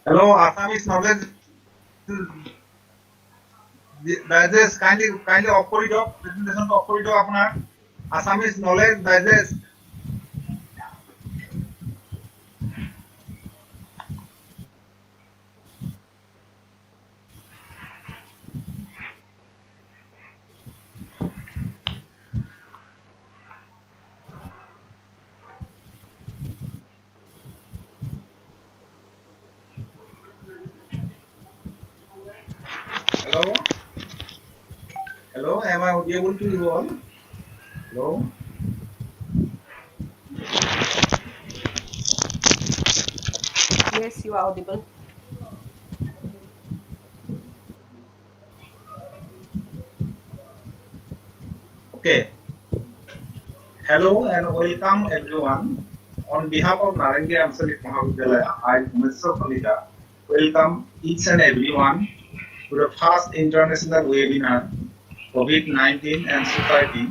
Hello, Assamese knowledge digest kindly off করে দাও presentation of করে দাও আপনার Assamese knowledge digest. Hello, hello, am I audible to you all? Hello. Yes, you are audible. Okay. Hello and welcome everyone. On behalf of Narangi Anchalik MAHAVIDYALAYA, I, Mr. Khalida, welcome each and everyone to the first international webinar, COVID-19 and Society,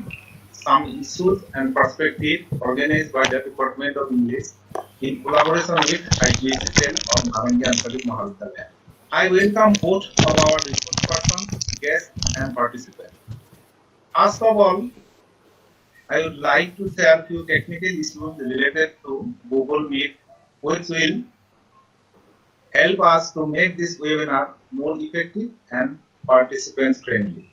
Some Issues and Perspectives, organized by the Department of English in collaboration with IQAC of Narangi Anchalik MAHAVIDYALAYA. I welcome both of our resource persons, guests and participants. First of all, I would like to share a few technical issues related to Google Meet, which will help us to make this webinar more effective and participants friendly.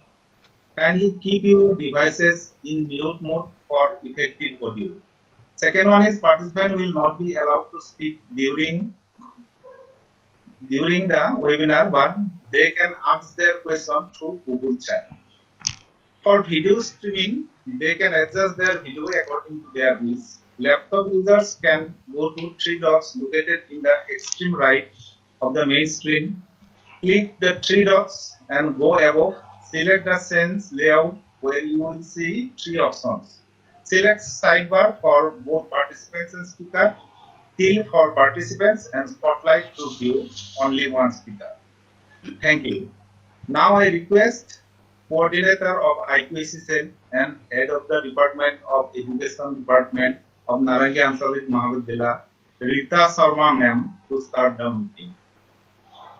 Kindly keep your devices in mute mode for effective audio. Second one is participants will not be allowed to speak during the webinar, but they can ask their question through Google Chat. For video streaming, they can adjust their video according to their needs. Laptop users can go to three dots located in the extreme right of the main screen. Click the three dots and go above. Select the scenes layout where you will see three options. Select sidebar for both participants and speaker, tilt for participants, and spotlight to view only one speaker. Thank you. Now I request Coordinator of IQAC cell and Head of the Department of Education Department of Narangi Anchalik MAHAVIDYALAYA, Rita Sharma ma'am, to start the meeting.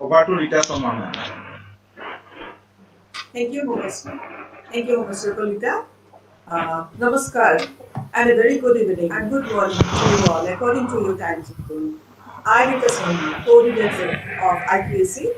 Over to Rita Somana. Thank you, Mr. Thank you, Mr. Kolita. Namaskar, and a very good evening and good morning to you all, according to your time zone. I, Rita Sharma, coordinator of IQAC,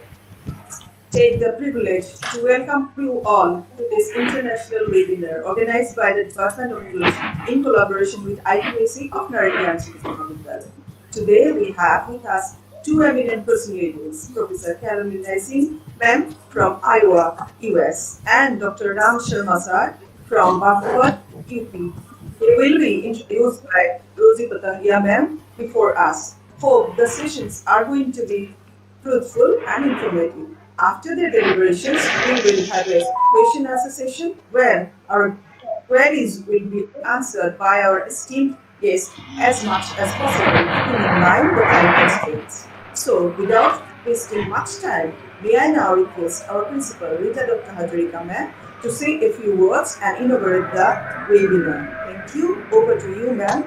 take the privilege to welcome you all to this international webinar organized by the Department of English in collaboration with IQAC of Narangi, Anchalik. Today we have with us two eminent personalities, Professor Caroline Nassing, ma'am from Iowa, US, and Dr. Ram Sharma sir from Bhagavad, UP. They will be introduced by Rosie Patangia ma'am before us. Hope the sessions are going to be fruitful and informative. After their deliberations, we will have a question answer session where our queries will be answered by our esteemed guests as much as possible, keeping in mind the time constraints. So, without wasting much time, may I now request our principal, Rita Dr. Hajarika ma'am, to say a few words and inaugurate the webinar. Thank you. Over to you, ma'am.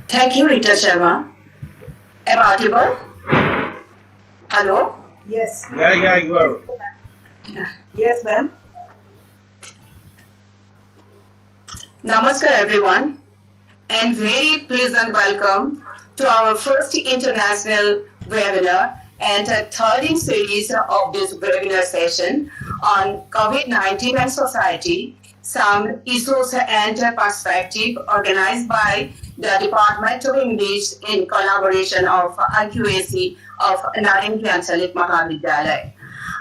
Thank you, Rita Sharma. Am I audible? Hello? Yes. Yeah, you are. Yes, ma'am. Namaskar, everyone, and very pleasant welcome to our first international webinar and a third in series of this webinar session on COVID-19 and society, some issues and perspective, organized by the Department of English in collaboration of IQAC of Narangi Anchalik MAHAVIDYALAYA.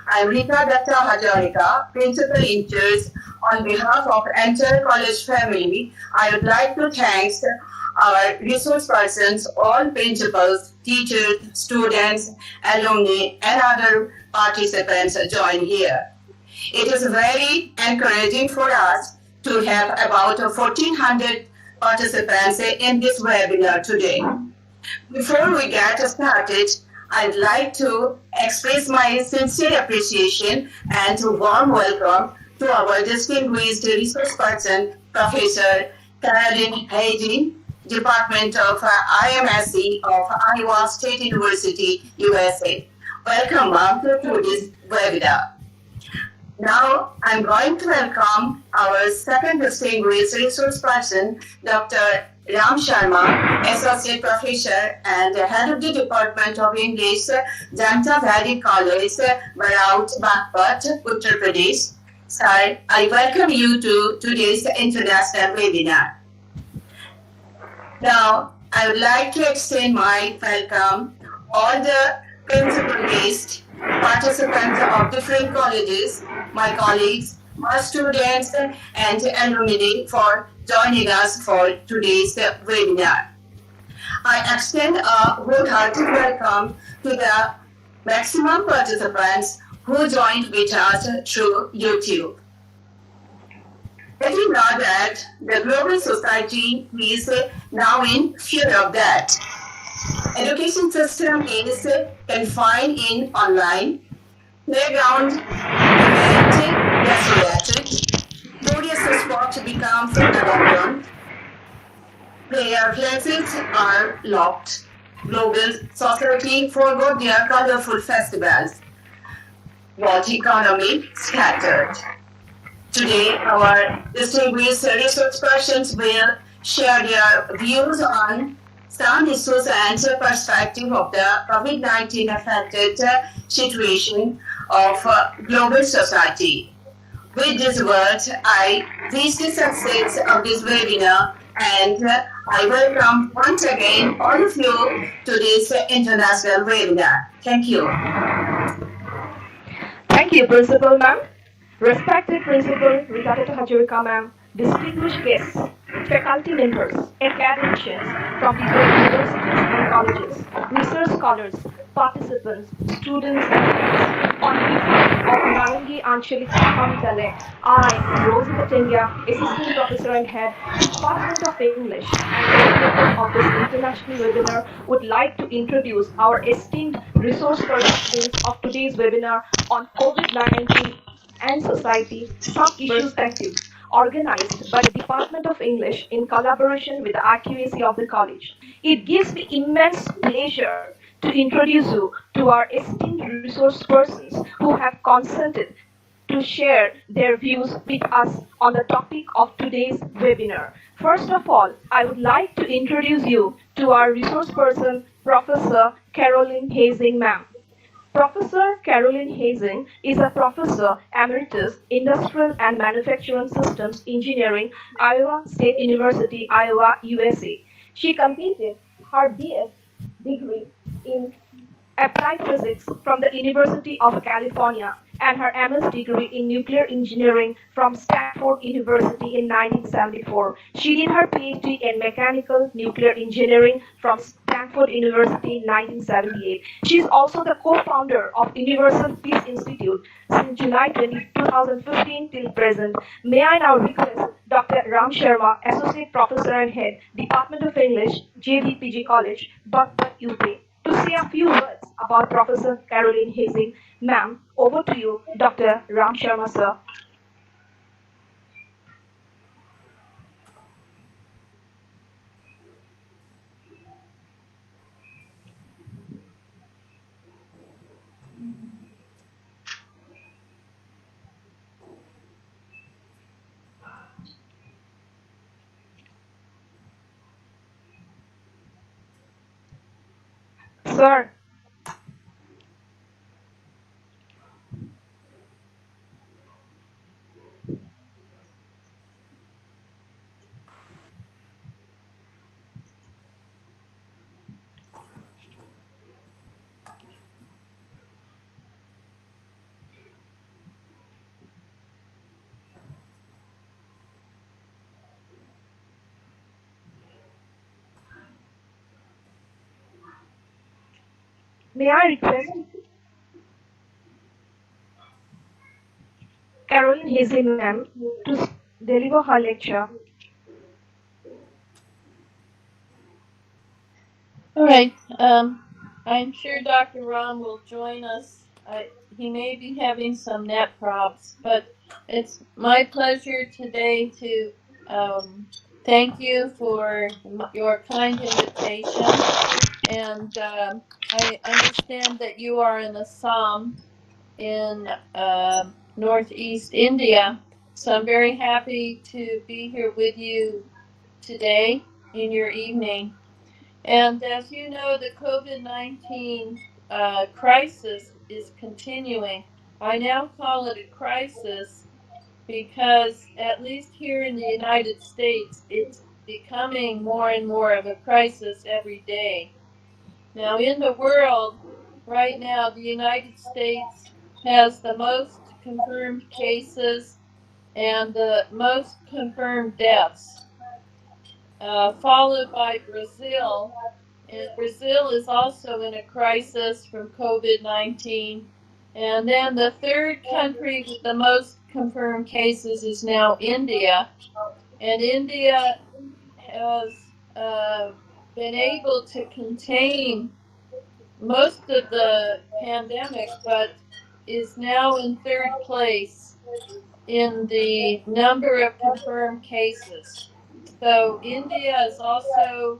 I'm Rita Dr. Hajarika, Principal in Charge. On behalf of entire college family, I would like to thank our resource persons, all principals, teachers, students, alumni, and other participants join here. It is very encouraging for us to have about 1,400 participants in this webinar today. Before we get started, I'd like to express my sincere appreciation and warm welcome to our distinguished resource person, Professor Caroline Nassing, Department of IMSC of Iowa State University, USA. Welcome, ma'am, to this webinar. Now, I'm going to welcome our second distinguished resource person, Dr. Ram Sharma, Associate Professor and Head of the Department of English, Janta Valley College, Baraut, Bagpat, Uttar Pradesh. Sir, I welcome you to today's international webinar. Now, I would like to extend my welcome all the principal guests, participants of different colleges, my colleagues, my students, and alumni for joining us for today's webinar. I extend a wholehearted welcome to the maximum participants who joined with us through YouTube. Let me know that the global society is now in fear of that. Education system is confined in online, playground remain desolate, tourist spots become abandoned, prayer places are locked, global society forgot their colorful festivals, world economy scattered. Today, our distinguished research persons will share their views on some issues and perspective of the COVID-19 affected situation of global society. With these words, I wish the success of this webinar, and I welcome once again all of you to this international webinar. Thank you. Thank you, Principal Ma'am. Respected Principal Rita Hajarika Ma'am, distinguished guests, faculty members, academicians from different universities and colleges, research scholars, participants, students, and friends. On behalf of Narangi Anchalik MAHAVIDYALAYA, I, Rosie Patangia, Assistant Professor and Head, Department of English, and coordinator of this international webinar, would like to introduce our esteemed resource persons of today's webinar on COVID-19 and society, some issues active, organized by the Department of English in collaboration with the IQAC of the college. It gives me immense pleasure to introduce you to our esteemed resource persons who have consented to share their views with us on the topic of today's webinar. First of all, I would like to introduce you to our resource person, Professor Caroline Hazing, ma'am. Professor Caroline Hazing is a professor emeritus Industrial and Manufacturing Systems Engineering, Iowa State University, Iowa, USA. She completed her BS degree in applied physics from the University of California and her MS degree in nuclear engineering from Stanford University in 1974. She did her PhD in mechanical nuclear engineering from Stanford University in 1978. She is also the co-founder of Universal Peace Institute since July 2015 till present. May I now request Dr. Ram Sharma, Associate Professor and Head, Department of English, JVPG College, Bagpat, UP, to say a few words about Professor Caroline Hazing. Ma'am, over to you, Dr. Ram Sharma, sir. Sir, may I request Caroline Hazing, ma'am, to deliver her lecture. All right. I'm sure Dr. Ram will join us. He may be having some net props, but it's my pleasure today to thank you for your kind invitation. And I understand that you are in Assam in Northeast India. So I'm very happy to be here with you today in your evening. And as you know, the COVID-19 crisis is continuing. I now call it a crisis because, at least here in the United States, it's becoming more and more of a crisis every day. Now, in the world, right now, the United States has the most confirmed cases and the most confirmed deaths, followed by Brazil. And Brazil is also in a crisis from COVID-19. And then the third country with the most confirmed cases is now India. And India has been able to contain most of the pandemic, but is now in third place in the number of confirmed cases. So India is also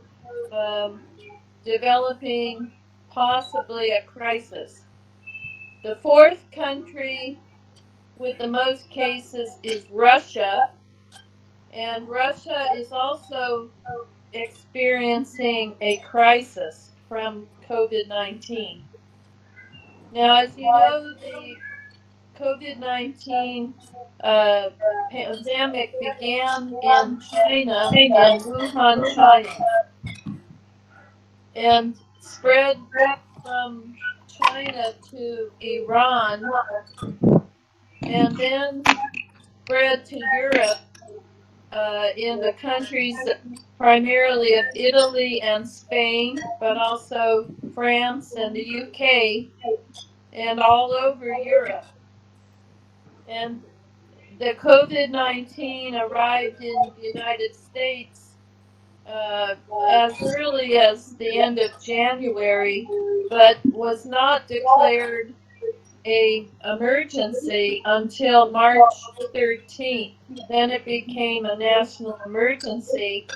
developing possibly a crisis. The fourth country with the most cases is Russia, and Russia is also experiencing a crisis from COVID-19. Now, as you know, the COVID-19 pandemic began in China, in Wuhan, China, and spread from China to Iran, and then spread to Europe in the countries primarily of Italy and Spain, but also France and the UK, and all over Europe. And the COVID-19 arrived in the United States as early as the end of January, but was not declared an emergency until March 13th. Then it became a national emergency.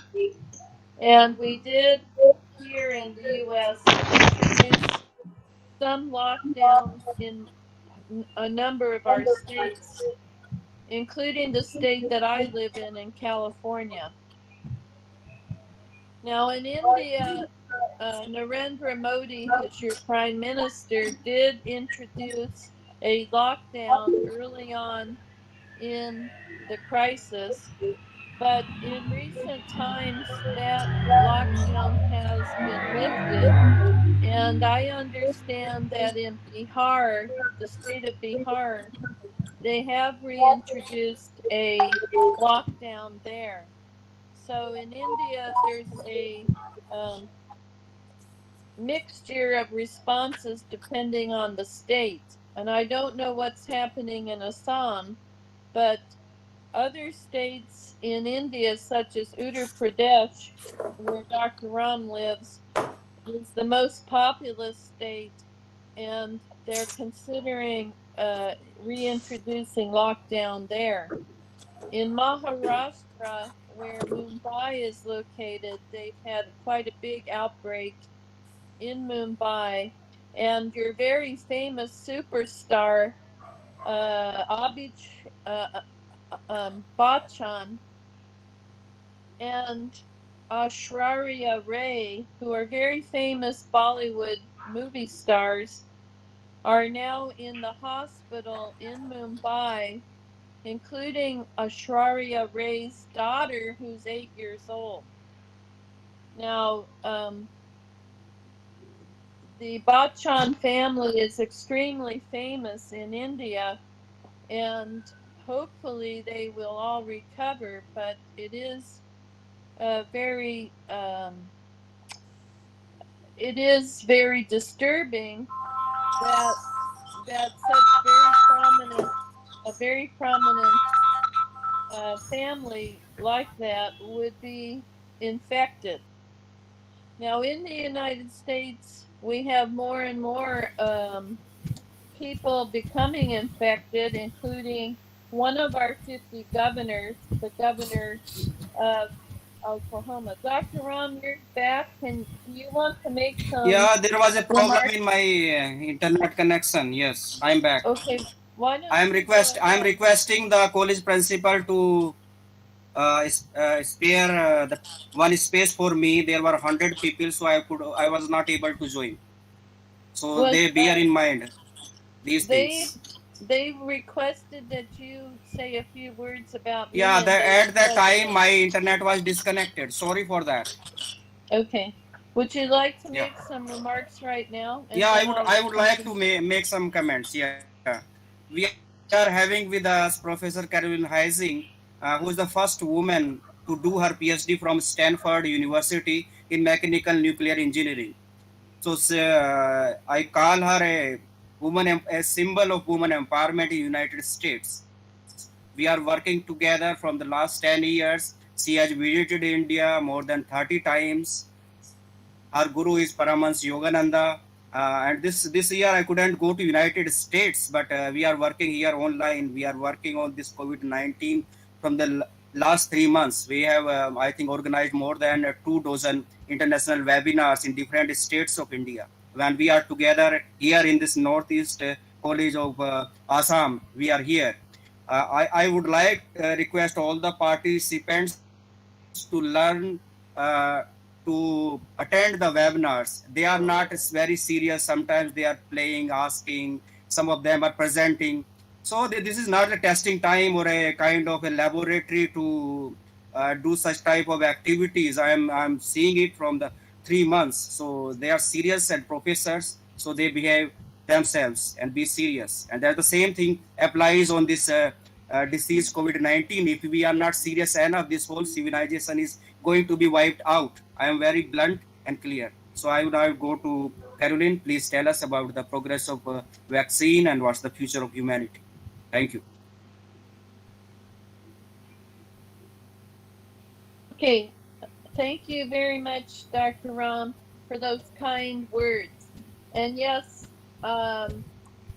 And we did here in the U.S. introduced some lockdowns in a number of our states, including the state that I live in California. Now, in India, Narendra Modi, who's your prime minister, did introduce a lockdown early on in the crisis, but in recent times that lockdown has been lifted. And I understand that in Bihar, the state of Bihar, they have reintroduced a lockdown there. So in India, there's a um, mixture of responses depending on the state. And I don't know what's happening in Assam, but other states in India, such as Uttar Pradesh, where Dr. Ram lives, is the most populous state, and they're considering reintroducing lockdown there. In Maharashtra, where Mumbai is located, they've had quite a big outbreak in Mumbai, and your very famous superstar, Abhij Bachchan and Aishwarya Rai, who are very famous Bollywood movie stars, are now in the hospital in Mumbai, including Aishwarya Rai's daughter, who's 8 years old. Now, the Bachchan family is extremely famous in India, and hopefully they will all recover, but it is very disturbing that such a very prominent family like that would be infected. Now, in the United States, we have more and more people becoming infected, including one of our 50 governors, the governor of Oklahoma. Dr. Ram, you're back. Do you want to make some? Yeah, there was a problem remarks? in my internet connection. Yes, I'm back. Okay, why don't I'm requesting the college principal to spare the one space for me. There were 100 people, so I was not able to join. So they bear in mind these things. They requested that you say a few words about me. Yeah, at that time my internet was disconnected. Sorry for that. Okay. Would you like to make some remarks right now? Yeah, I would like to make some comments. Yeah, we are having with us Professor Caroline Heising, who is the first woman to do her PhD from Stanford University in mechanical nuclear engineering. So I call her a symbol of woman empowerment in United States. We are working together from the last 10 years. She has visited India more than 30 times. Our guru is Paramahans Yogananda. And this year I couldn't go to United States, but we are working here online. We are working on this COVID-19 from the last 3 months. We have, I think, organized more than 2 dozen international webinars in different states of India. When we are together here in this Northeast College of Assam, we are here. I would like request all the participants to learn to attend the webinars. They are not very serious. Sometimes they are playing, asking. Some of them are presenting. So this is not a testing time or a kind of a laboratory to do such type of activities. I'm seeing it from the 3 months. So they are serious and professors. So they behave themselves and be serious. And that the same thing applies on this disease COVID-19. If we are not serious enough, this whole civilization is going to be wiped out. I am very blunt and clear. So I would go to Caroline. Please tell us about the progress of vaccine and what's the future of humanity. Thank you. Okay, thank you very much, Dr. Ram, for those kind words. And yes,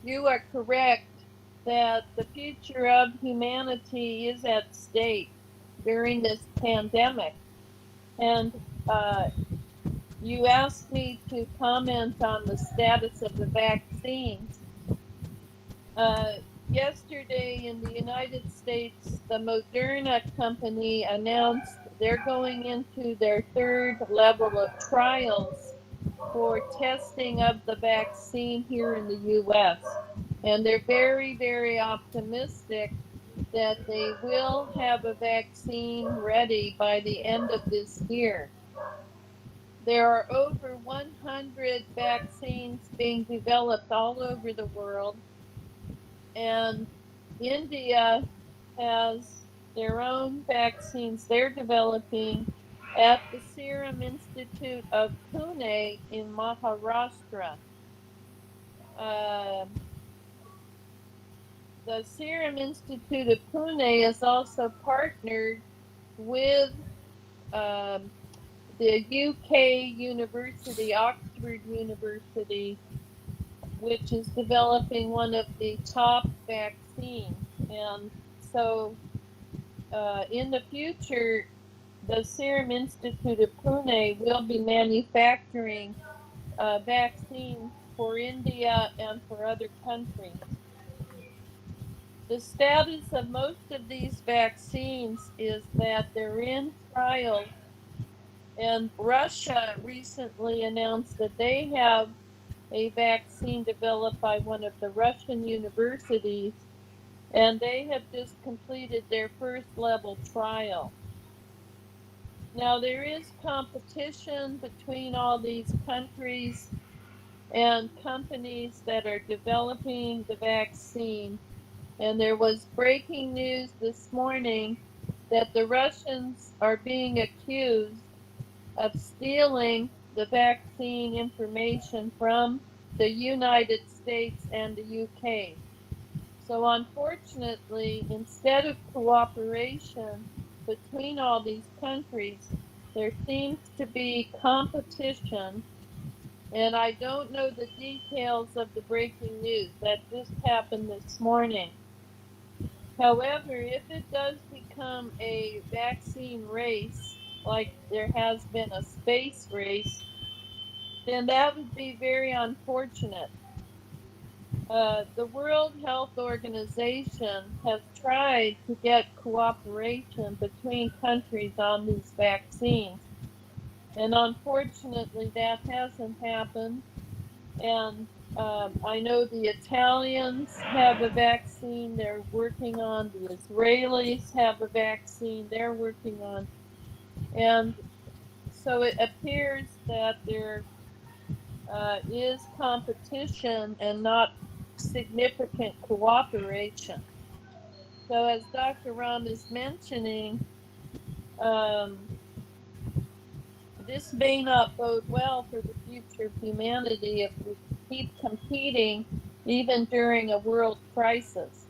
you are correct that the future of humanity is at stake during this pandemic. And You asked me to comment on the status of the vaccines. Yesterday in the United States, the Moderna company announced they're going into their third level of trials for testing of the vaccine here in the US. And they're very, very optimistic that they will have a vaccine ready by the end of this year. There are over 100 vaccines being developed all over the world, and India has their own vaccines they're developing at the Serum Institute of Pune in Maharashtra. Uh, the Serum Institute of Pune is also partnered with um, the UK University, Oxford University, which is developing one of the top vaccines. And so in the future, the Serum Institute of Pune will be manufacturing vaccines for India and for other countries. The status of most of these vaccines is that they're in trials, and Russia recently announced that they have a vaccine developed by one of the Russian universities, and they have just completed their first level trial. Now, there is competition between all these countries and companies that are developing the vaccine. And there was breaking news this morning that the Russians are being accused of stealing the vaccine information from the United States and the UK. So, unfortunately, instead of cooperation between all these countries, there seems to be competition. And I don't know the details of the breaking news that just happened this morning. However, if it does become a vaccine race, like there has been a space race, then that would be very unfortunate. The World Health Organization has tried to get cooperation between countries on these vaccines. And unfortunately, that hasn't happened. And I know the Italians have a vaccine they're working on, the Israelis have a vaccine they're working on. And so it appears that there is competition and not significant cooperation. So, as Dr. Ram is mentioning, this may not bode well for the future of humanity if we keep competing even during a world crisis.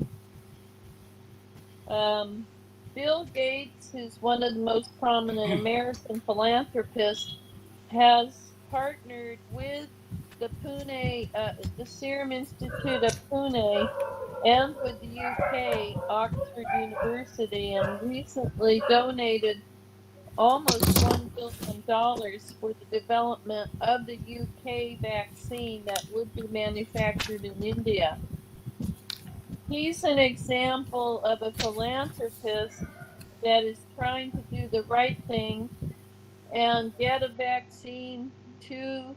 Bill Gates, who's one of the most prominent American philanthropists, has partnered with the Serum Institute of Pune, and with the UK, Oxford University, and recently donated almost $1 billion for the development of the UK vaccine that would be manufactured in India. He's an example of a philanthropist that is trying to do the right thing and get a vaccine through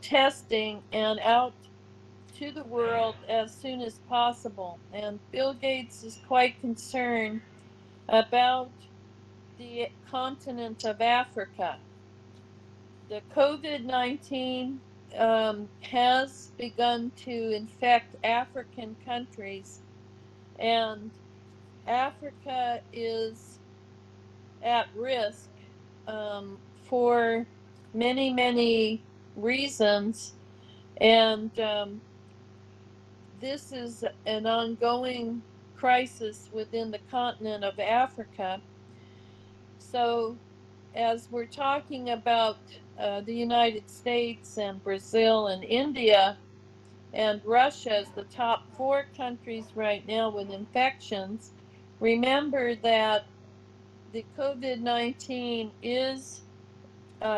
testing and out to the world as soon as possible. And Bill Gates is quite concerned about the continent of Africa. The COVID-19 has begun to infect African countries, and Africa is at risk for many, many reasons. And this is an ongoing crisis within the continent of Africa. So, as we're talking about the United States and Brazil and India and Russia as the top 4 countries right now with infections, remember that the COVID-19 is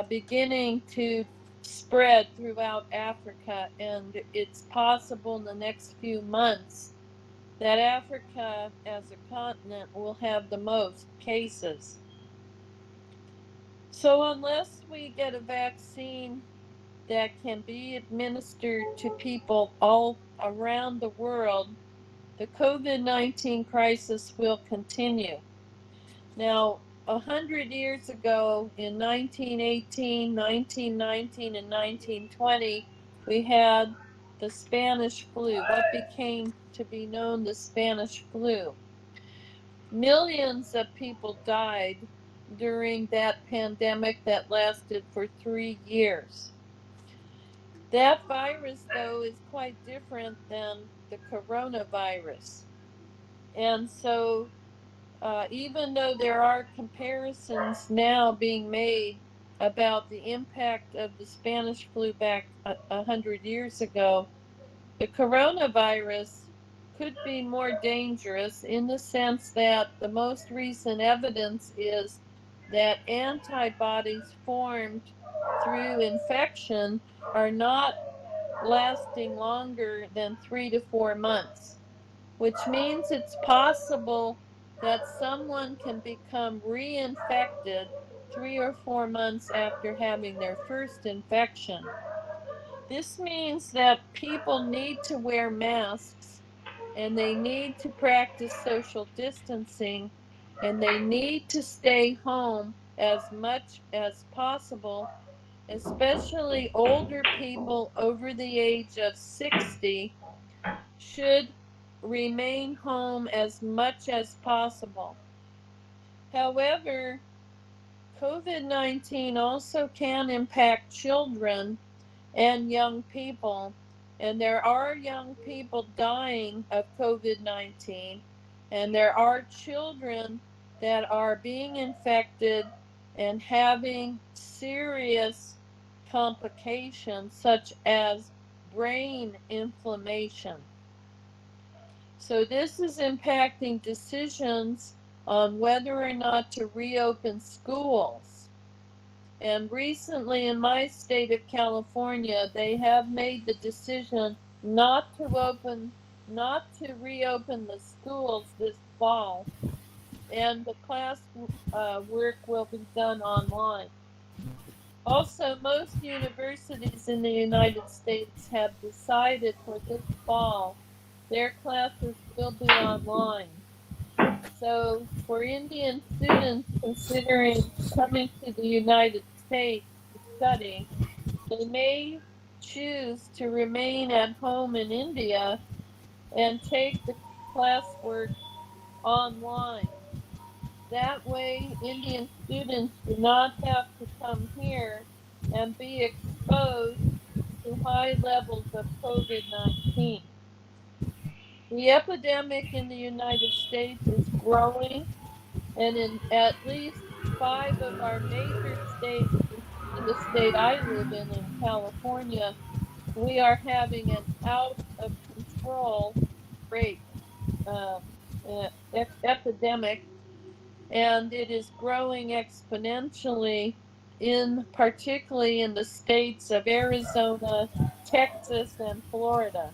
beginning to spread throughout Africa, and it's possible in the next few months that Africa as a continent will have the most cases. So unless we get a vaccine that can be administered to people all around the world, the COVID-19 crisis will continue. Now, 100 years ago in 1918, 1919, and 1920, we had the Spanish flu, what became to be known the Spanish flu. Millions of people died during that pandemic that lasted for 3 years. That virus, though, is quite different than the coronavirus. And so, even though there are comparisons now being made about the impact of the Spanish flu back 100 years ago, the coronavirus could be more dangerous in the sense that the most recent evidence is that antibodies formed through infection are not lasting longer than 3 to 4 months, which means it's possible that someone can become reinfected 3 or 4 months after having their first infection. This means that people need to wear masks, and they need to practice social distancing, and they need to stay home as much as possible, especially older people over the age of 60 should remain home as much as possible. However, COVID-19 also can impact children and young people, and there are young people dying of COVID-19, and there are children that are being infected and having serious complications such as brain inflammation. So this is impacting decisions on whether or not to reopen schools. And recently in my state of California, they have made the decision not to reopen the schools this fall, and the class work will be done online. Also, most universities in the United States have decided for this fall their classes will be online. So for Indian students considering coming to the United States to study, they may choose to remain at home in India and take the classwork online. That way, Indian students do not have to come here and be exposed to high levels of COVID-19. The epidemic in the United States is growing, and in at least 5 of our major states, including the state I live in California, we are having an out of control rate epidemic, and it is growing exponentially particularly in the states of Arizona, Texas, and Florida.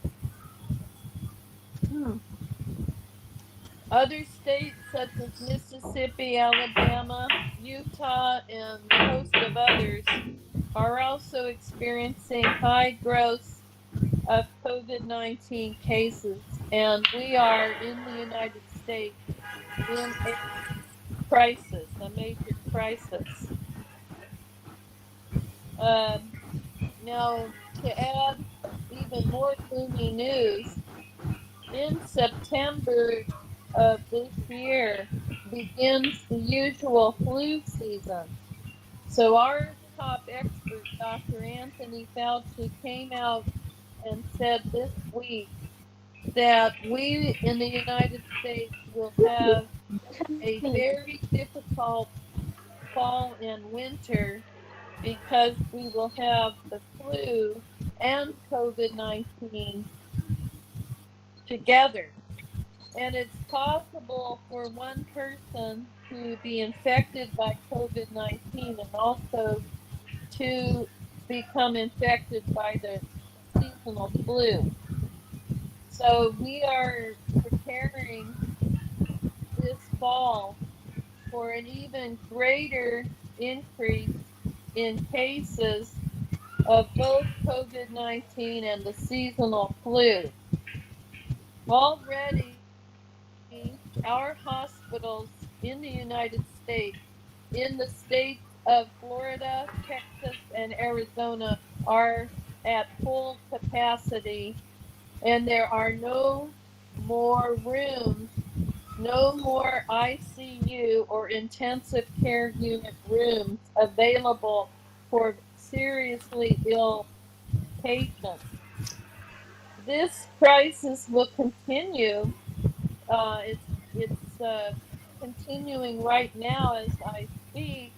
Other states such as Mississippi, Alabama, Utah, and a host of others are also experiencing high growth of COVID-19 cases, and we are in the United States in a crisis, a major crisis. Now, to add even more gloomy news, in September of this year begins the usual flu season. So our top expert, Dr. Anthony Fauci, came out and said this week that we in the United States will have a very difficult fall and winter because we will have the flu and COVID-19 together. And it's possible for one person to be infected by COVID-19 and also to become infected by the seasonal flu. So we are preparing this fall for an even greater increase in cases of both COVID-19 and the seasonal flu. Already, our hospitals in the United States, in the states of Florida, Texas, and Arizona, are at full capacity, and there are no more rooms, no more ICU or intensive care unit rooms available for seriously ill patients. This crisis will continue. It's continuing right now as I speak,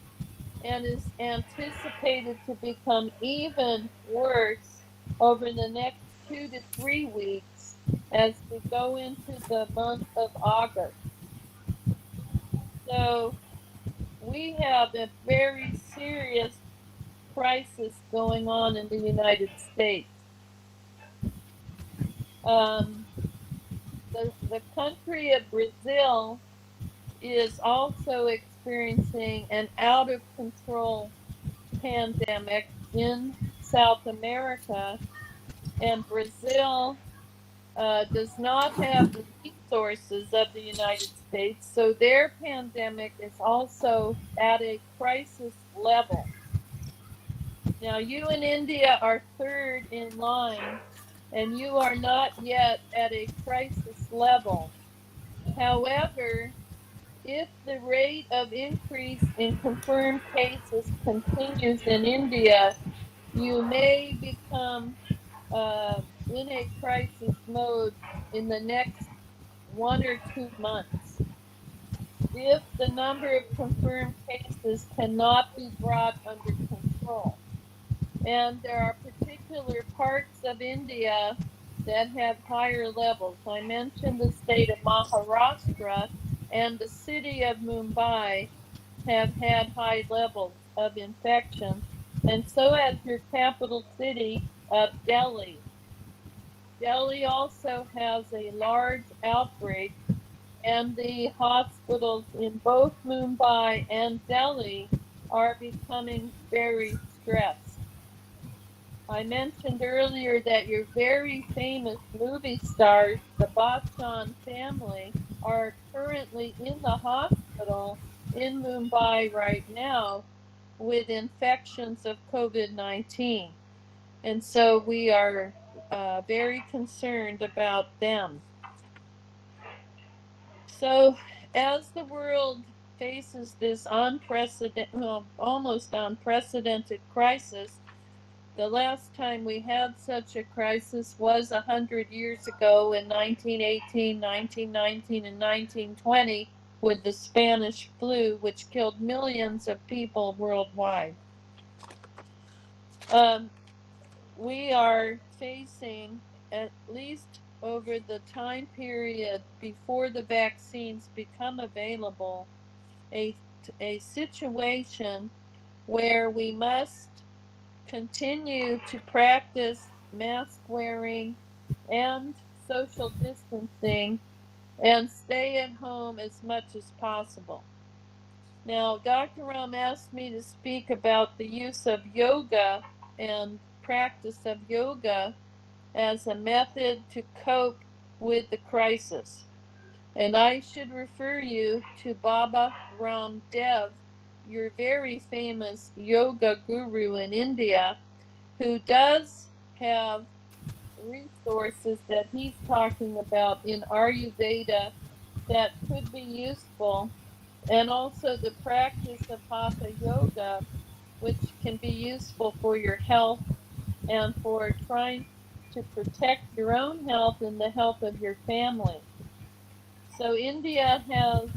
and is anticipated to become even worse over the next 2 to 3 weeks as we go into the month of August. So we have a very serious crisis going on in the United States. Um, the country of Brazil is also experiencing an out of control pandemic in South America, and Brazil does not have the resources of the United States, so their pandemic is also at a crisis level. Now, you in India are third in line, and you are not yet at a crisis level. However, if the rate of increase in confirmed cases continues in India, you may become in a crisis mode in the next 1 or 2 months. If the number of confirmed cases cannot be brought under control. And there are particular parts of India that have higher levels. I mentioned the state of Maharashtra and the city of Mumbai have had high levels of infection, and so has your capital city of Delhi. Delhi also has a large outbreak, and the hospitals in both Mumbai and Delhi are becoming very stressed. I mentioned earlier that your very famous movie stars, the Bachchan family, are currently in the hospital in Mumbai right now with infections of COVID-19. And so we are very concerned about them. So as the world faces this almost unprecedented crisis, the last time we had such a crisis was 100 years ago in 1918, 1919, and 1920 with the Spanish flu, which killed millions of people worldwide. We are facing, at least over the time period before the vaccines become available, a situation where we must continue to practice mask wearing and social distancing and stay at home as much as possible. Now, Dr. Ram asked me to speak about the use of yoga and practice of yoga as a method to cope with the crisis. And I should refer you to Baba Ramdev, your very famous yoga guru in India, who does have resources that he's talking about in Ayurveda that could be useful, and also the practice of Hatha Yoga, which can be useful for your health and for trying to protect your own health and the health of your family. So India has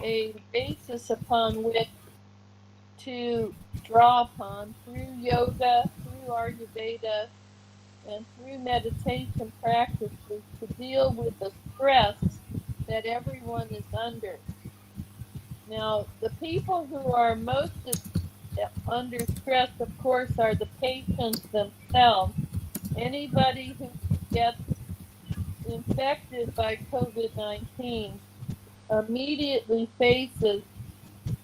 a basis upon which to draw upon through yoga, through Ayurveda, and through meditation practices to deal with the stress that everyone is under. Now, the people who are most under stress, of course, are the patients themselves. Anybody who gets infected by COVID-19 immediately faces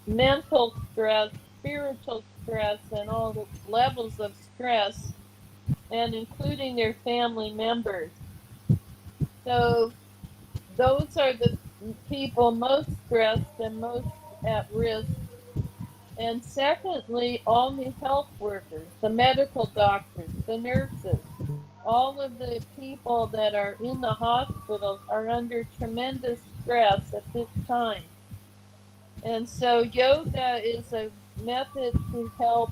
mental stress, spiritual stress, and all the levels of stress, and including their family members. So those are the people most stressed and most at risk. And secondly, all the health workers, the medical doctors, the nurses, all of the people that are in the hospitals are under tremendous stress at this time. And so yoga is a method to help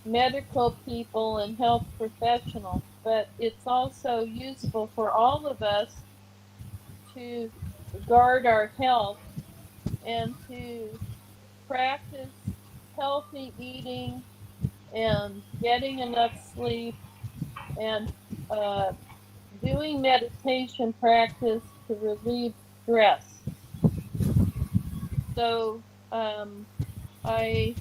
medical people and health professionals, but it's also useful for all of us to guard our health and to practice healthy eating and getting enough sleep and doing meditation practice to relieve stress. So I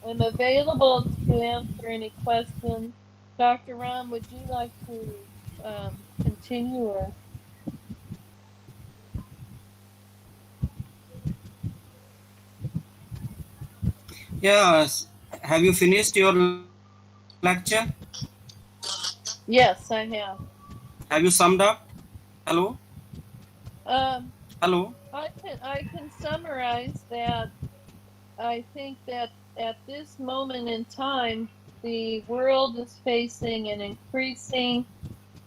am available to answer any questions. Dr. Ram, would you like to continue? Or? Yes. Have you finished your lecture? Yes, I have. Have you summed up? Hello? Hello. Hello? I can summarize that. I think that at this moment in time, the world is facing an increasing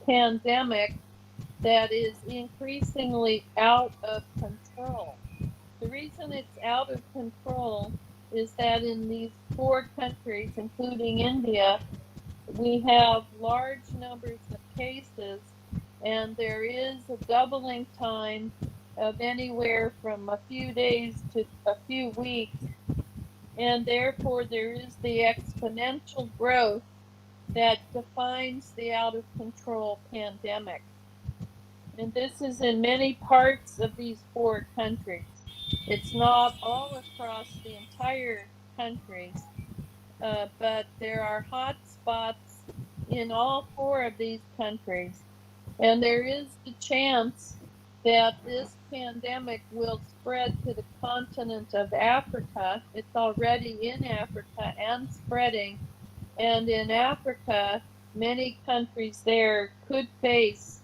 pandemic that is increasingly out of control. The reason it's out of control is that in these 4 countries, including India, we have large numbers of cases, and there is a doubling time of anywhere from a few days to a few weeks, and therefore there is the exponential growth that defines the out of control pandemic. And this is in many parts of these 4 countries. It's not all across the entire country, but there are hot spots in all 4 of these countries. And there is the chance that this pandemic will spread to the continent of Africa. It's already in Africa and spreading. And in Africa, many countries there could face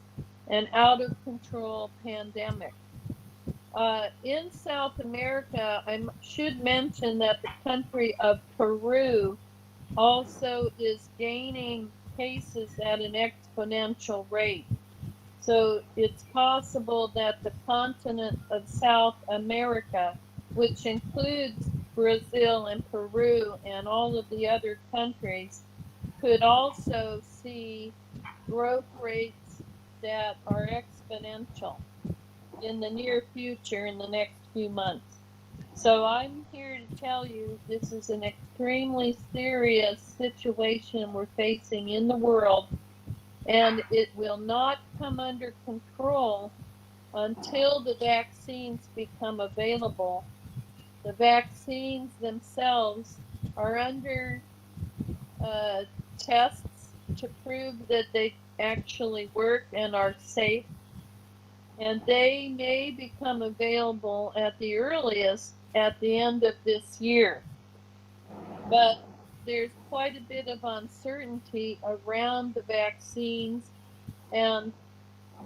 an out of control pandemic. In South America, I should mention that the country of Peru also is gaining cases at an exponential rate. So it's possible that the continent of South America, which includes Brazil and Peru and all of the other countries, could also see growth rates that are exponential in the near future, in the next few months. So I'm here to tell you this is an extremely serious situation we're facing in the world, and it will not come under control until the vaccines become available. The vaccines themselves are under tests to prove that they actually work and are safe. And they may become available at the earliest at the end of this year. But there's quite a bit of uncertainty around the vaccines, and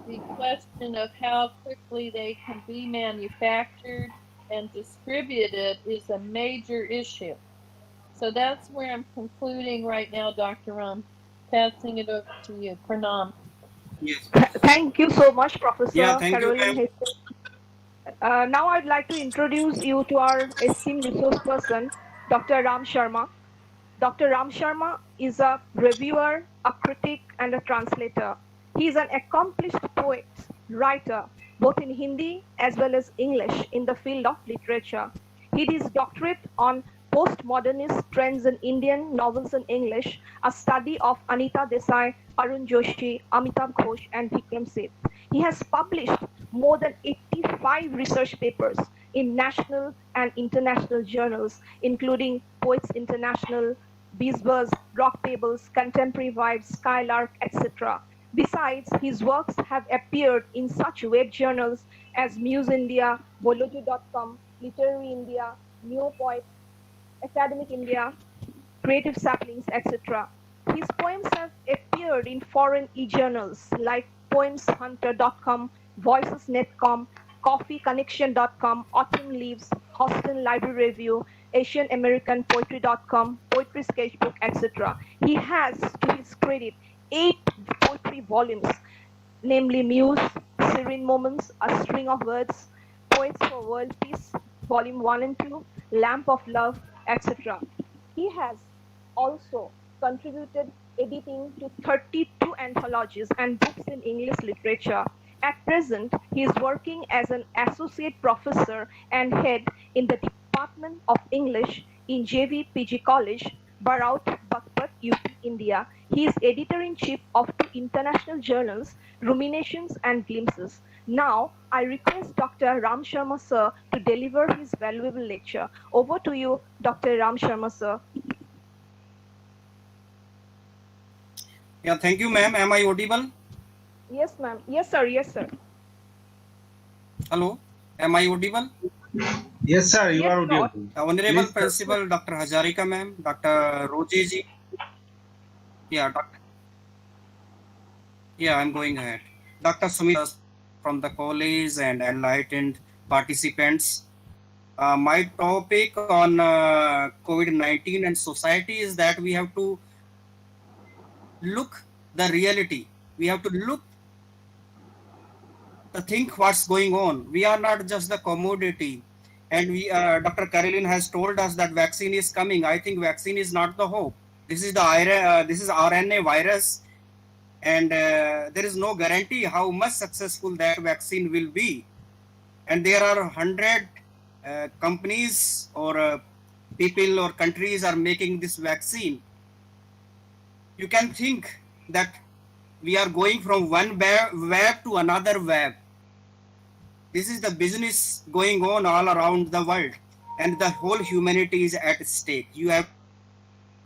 the question of how quickly they can be manufactured and distributed is a major issue. So that's where I'm concluding right now, Dr. Ram. Passing it over to you. Pranam. Yes. Thank you so much, Professor Yeah, thank you, Caroline ma'am. Hastings. Now I'd like to introduce you to our esteemed resource person, Dr. Ram Sharma. Dr. Ram Sharma is a reviewer, a critic, and a translator. He is an accomplished poet, writer, both in Hindi as well as English in the field of literature. He did his doctorate on postmodernist trends in Indian novels in English, a study of Anita Desai, Arun Joshi, Amitabh Ghosh, and Vikram Seth. He has published more than 85 research papers, in national and international journals, including Poets International, Beesbuzz, Rock Tables, Contemporary Vibes, Skylark, etc. Besides, his works have appeared in such web journals as Muse India, Boloju.com, Literary India, Neopoet, Academic India, Creative Saplings, etc. His poems have appeared in foreign e-journals like poemshunter.com, voicesnet.com, coffeeconnection.com, Autumn Leaves, Austin Library Review, Asian American Poetry.com, Poetry Sketchbook, etc. He has, to his credit, 8 poetry volumes, namely Muse, Serene Moments, A String of Words, Poets for World Peace, Volume 1 and 2, Lamp of Love, etc. He has also contributed editing to 32 anthologies and books in English literature. At present, he is working as an associate professor and head in the Department of English in JVPG College, Baraut, Baghpat, UP, India. He is editor-in-chief of 2 international journals, Ruminations and Glimpses. Now, I request Dr. Ram Sharma sir to deliver his valuable lecture. Over to you, Dr. Ram Sharma sir. Yeah, thank you, ma'am. Am I audible? Yes, ma'am. Yes, sir. Yes, sir. Hello, am I audible? Yes, sir, you Yes, are sir. audible. Honorable Please, Principal Dr. Hajarika, ma'am, Dr. Roji ji. Yeah, I'm going ahead. Dr. Sumit from the college and enlightened participants. My topic on COVID-19 and society is that we have to look the reality. We have to look to think what's going on. We are not just the commodity. And Dr. Caroline has told us that vaccine is coming. I think vaccine is not the hope. This is this is RNA virus, and there is no guarantee how much successful that vaccine will be. And there are 100 companies or people or countries are making this vaccine. You can think that we are going from one web to another web. This is the business going on all around the world, and the whole humanity is at stake. You have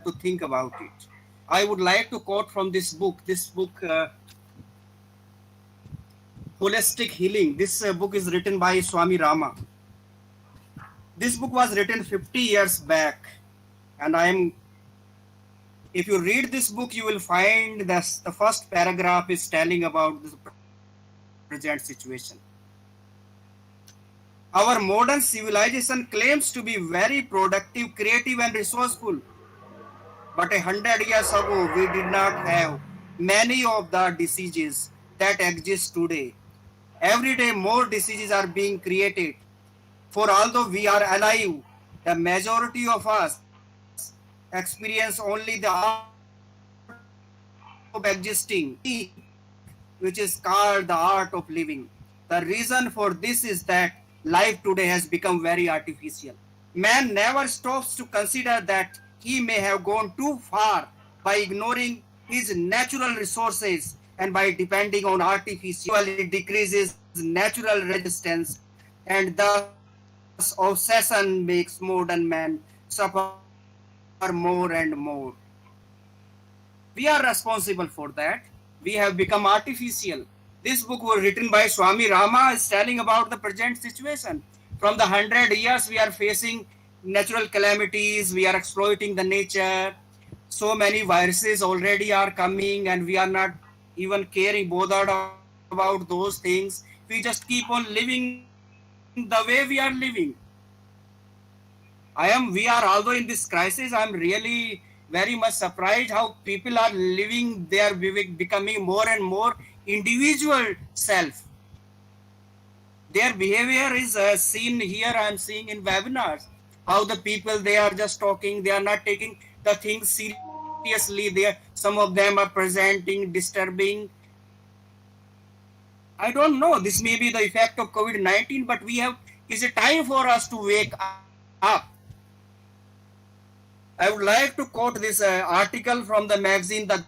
to think about it. I would like to quote from this book. Holistic Healing. This book is written by Swami Rama. This book was written 50 years back, and if you read this book, you will find that the first paragraph is telling about the present situation. Our modern civilization claims to be very productive, creative, and resourceful. But 100 years ago, we did not have many of the diseases that exist today. Every day, more diseases are being created. For although we are alive, the majority of us experience only the art of existing, which is called the art of living. The reason for this is that life today has become very artificial. Man never stops to consider that he may have gone too far by ignoring his natural resources and by depending on artificial. It decreases natural resistance, and thus obsession makes modern man suffer more and more. We are responsible for that. We have become artificial. This book was written by Swami Rama, is telling about the present situation. From the 100 years, we are facing natural calamities. We are exploiting the nature. So many viruses already are coming, and we are not even bothered about those things. We just keep on living the way we are living. Although in this crisis, I'm really very much surprised how people are living. They are becoming more and more individual self. Their behavior is seen here. I'm seeing in webinars how the people, they are just talking. They are not taking the things seriously. Some of them are presenting disturbing. I don't know. This may be the effect of COVID-19, but it's a time for us to wake up. I would like to quote this article from the magazine The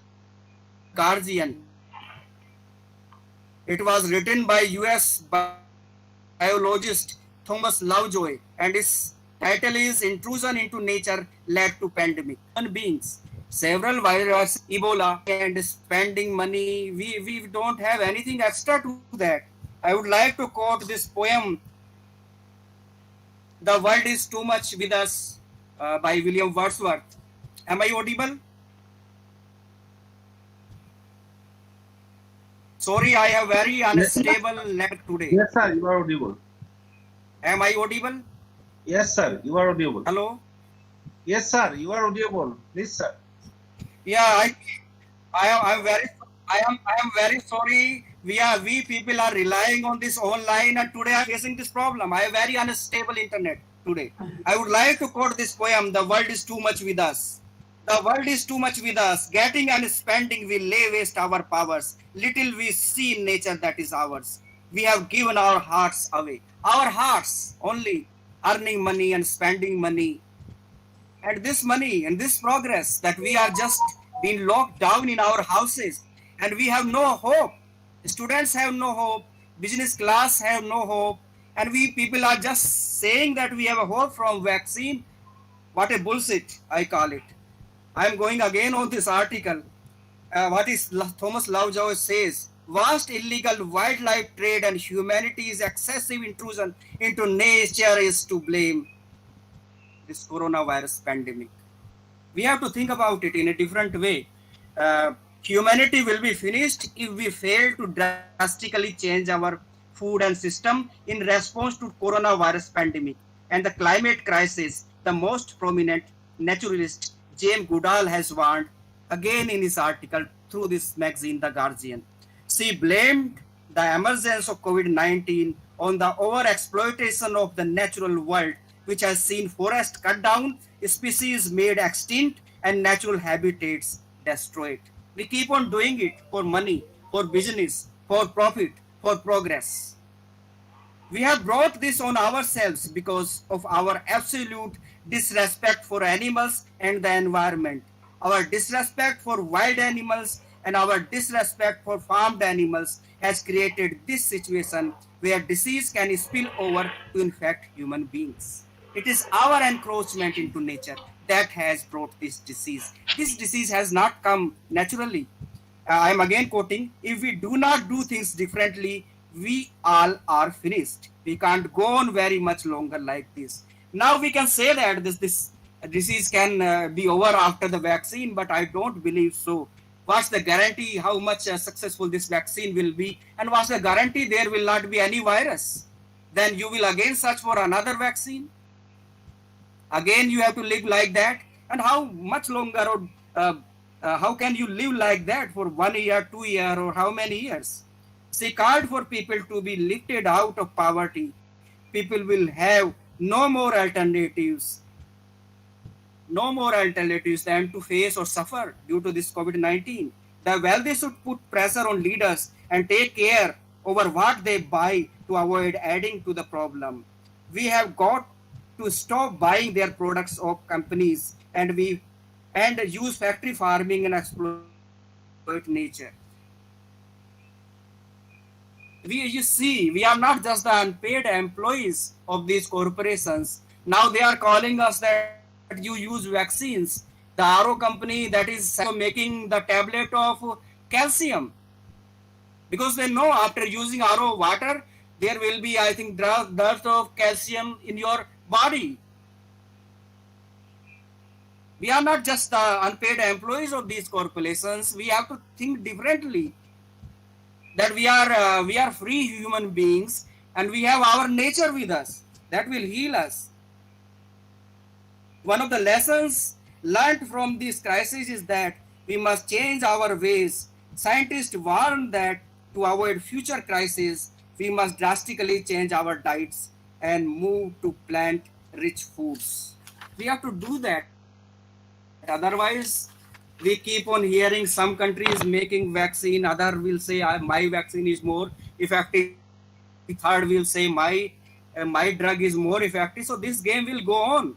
Guardian. It was written by US biologist Thomas Lovejoy, and its title is Intrusion into Nature Led to Pandemic. Human beings, several viruses, Ebola, and spending money. We don't have anything extra to that. I would like to quote this poem, The World is Too Much with Us, by William Wordsworth. Am I audible? Sorry, I have very unstable net today. Yes, sir, you are audible. Am I audible? Yes, sir, you are audible. Hello? Yes, sir, you are audible. Please, sir. Yeah, I am very sorry. We people are relying on this online, and today I am facing this problem. I have very unstable internet today. I would like to quote this poem, The World is Too Much with Us. The world is too much with us. Getting and spending we lay waste our powers. Little we see in nature that is ours. We have given our hearts away. Our hearts only, earning money and spending money. And this money and this progress that we are just being locked down in our houses, and we have no hope. Students have no hope. Business class have no hope. And we people are just saying that we have a hope from vaccine. What a bullshit, I call it. I am going again on this article. What is Thomas Lovejoy says? Vast illegal wildlife trade and humanity's excessive intrusion into nature is to blame. This coronavirus pandemic. We have to think about it in a different way. Humanity will be finished if we fail to drastically change our food and system in response to coronavirus pandemic and the climate crisis. The most prominent naturalist James Goodall has warned again in his article through this magazine, The Guardian. She blamed the emergence of COVID-19 on the overexploitation of the natural world, which has seen forests cut down, species made extinct, and natural habitats destroyed. We keep on doing it for money, for business, for profit, for progress. We have brought this on ourselves because of our absolute disrespect for animals and the environment, our disrespect for wild animals and our disrespect for farmed animals has created this situation where disease can spill over to infect human beings. It is our encroachment into nature that has brought this disease. This disease has not come naturally. I am again quoting, if we do not do things differently, we all are finished. We can't go on very much longer like this. Now we can say that this disease can be over after the vaccine, but I don't believe so. What's the guarantee how much successful this vaccine will be? And what's the guarantee there will not be any virus? Then you will again search for another vaccine. Again, you have to live like that. And how much longer or how can you live like that for 1 year, 2 years, or how many years? She called for people to be lifted out of poverty. People will have no more alternatives than to face or suffer due to this COVID-19. The wealthy should put pressure on leaders and take care over what they buy to avoid adding to the problem. We have got to stop buying their products of companies and use factory farming and exploit nature. We are not just the unpaid employees of these corporations. Now they are calling us that you use vaccines. The RO company that is making the tablet of calcium, because they know after using RO water, there will be, I think, dearth of calcium in your body. We are not just the unpaid employees of these corporations. We have to think differently. That we are free human beings and we have our nature with us that will heal us. One of the lessons learned from this crisis is that we must change our ways. Scientists warn that to avoid future crises, we must drastically change our diets and move to plant-rich foods. We have to do that. Otherwise, we keep on hearing some countries making vaccine, other will say my vaccine is more effective, third will say my drug is more effective. So this game will go on.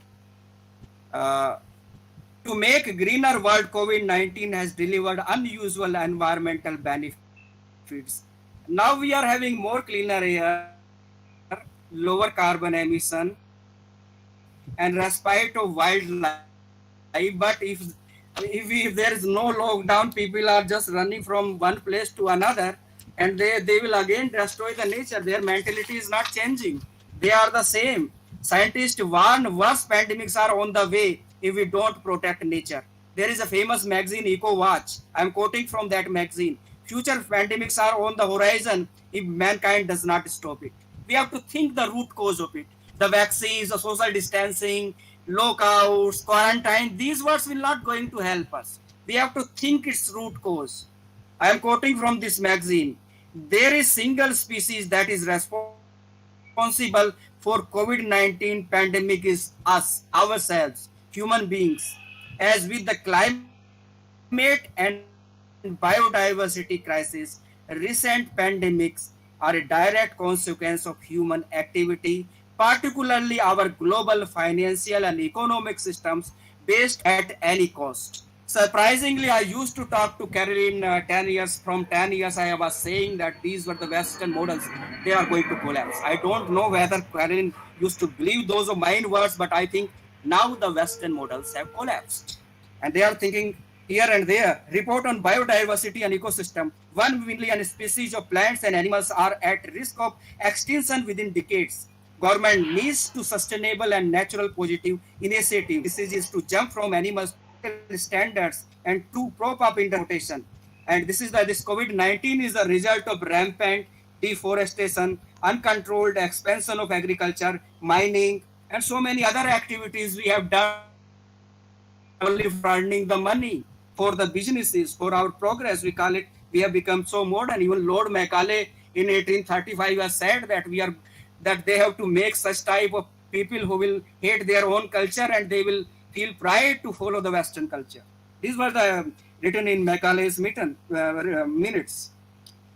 To make a greener world, COVID-19 has delivered unusual environmental benefits. Now we are having more cleaner air, lower carbon emission, and respite of wildlife. But if there is no lockdown, people are just running from one place to another, and they will again destroy the nature. Their mentality is not changing. They are the same. Scientists warn worse pandemics are on the way if we don't protect nature. There is a famous magazine, Eco Watch. I am quoting from that magazine. Future pandemics are on the horizon if mankind does not stop it. We have to think the root cause of it. The vaccines, the social distancing, lockouts, quarantine, these words will not going to help us. We have to think its root cause. I am quoting from this magazine. There is single species that is responsible for COVID-19 pandemic is us, ourselves, human beings. As with the climate and biodiversity crisis, recent pandemics are a direct consequence of human activity, particularly our global financial and economic systems based at any cost. Surprisingly, I used to talk to Caroline 10 years. From 10 years, I was saying that these were the Western models. They are going to collapse. I don't know whether Caroline used to believe those of mine words, but I think now the Western models have collapsed. And they are thinking here and there. Report on biodiversity and ecosystem. 1 million species of plants and animals are at risk of extinction within decades. Government needs to sustainable and natural positive initiative. This is to jump from animals to ethical standards and to prop up interpretation. And this COVID-19 is a result of rampant deforestation, uncontrolled expansion of agriculture, mining, and so many other activities we have done only for earning the money for the businesses, for our progress. We call it, we have become so modern. Even Lord Macaulay in 1835 has said that they have to make such type of people who will hate their own culture and they will feel pride to follow the Western culture. These were the written in Macaulay's minutes.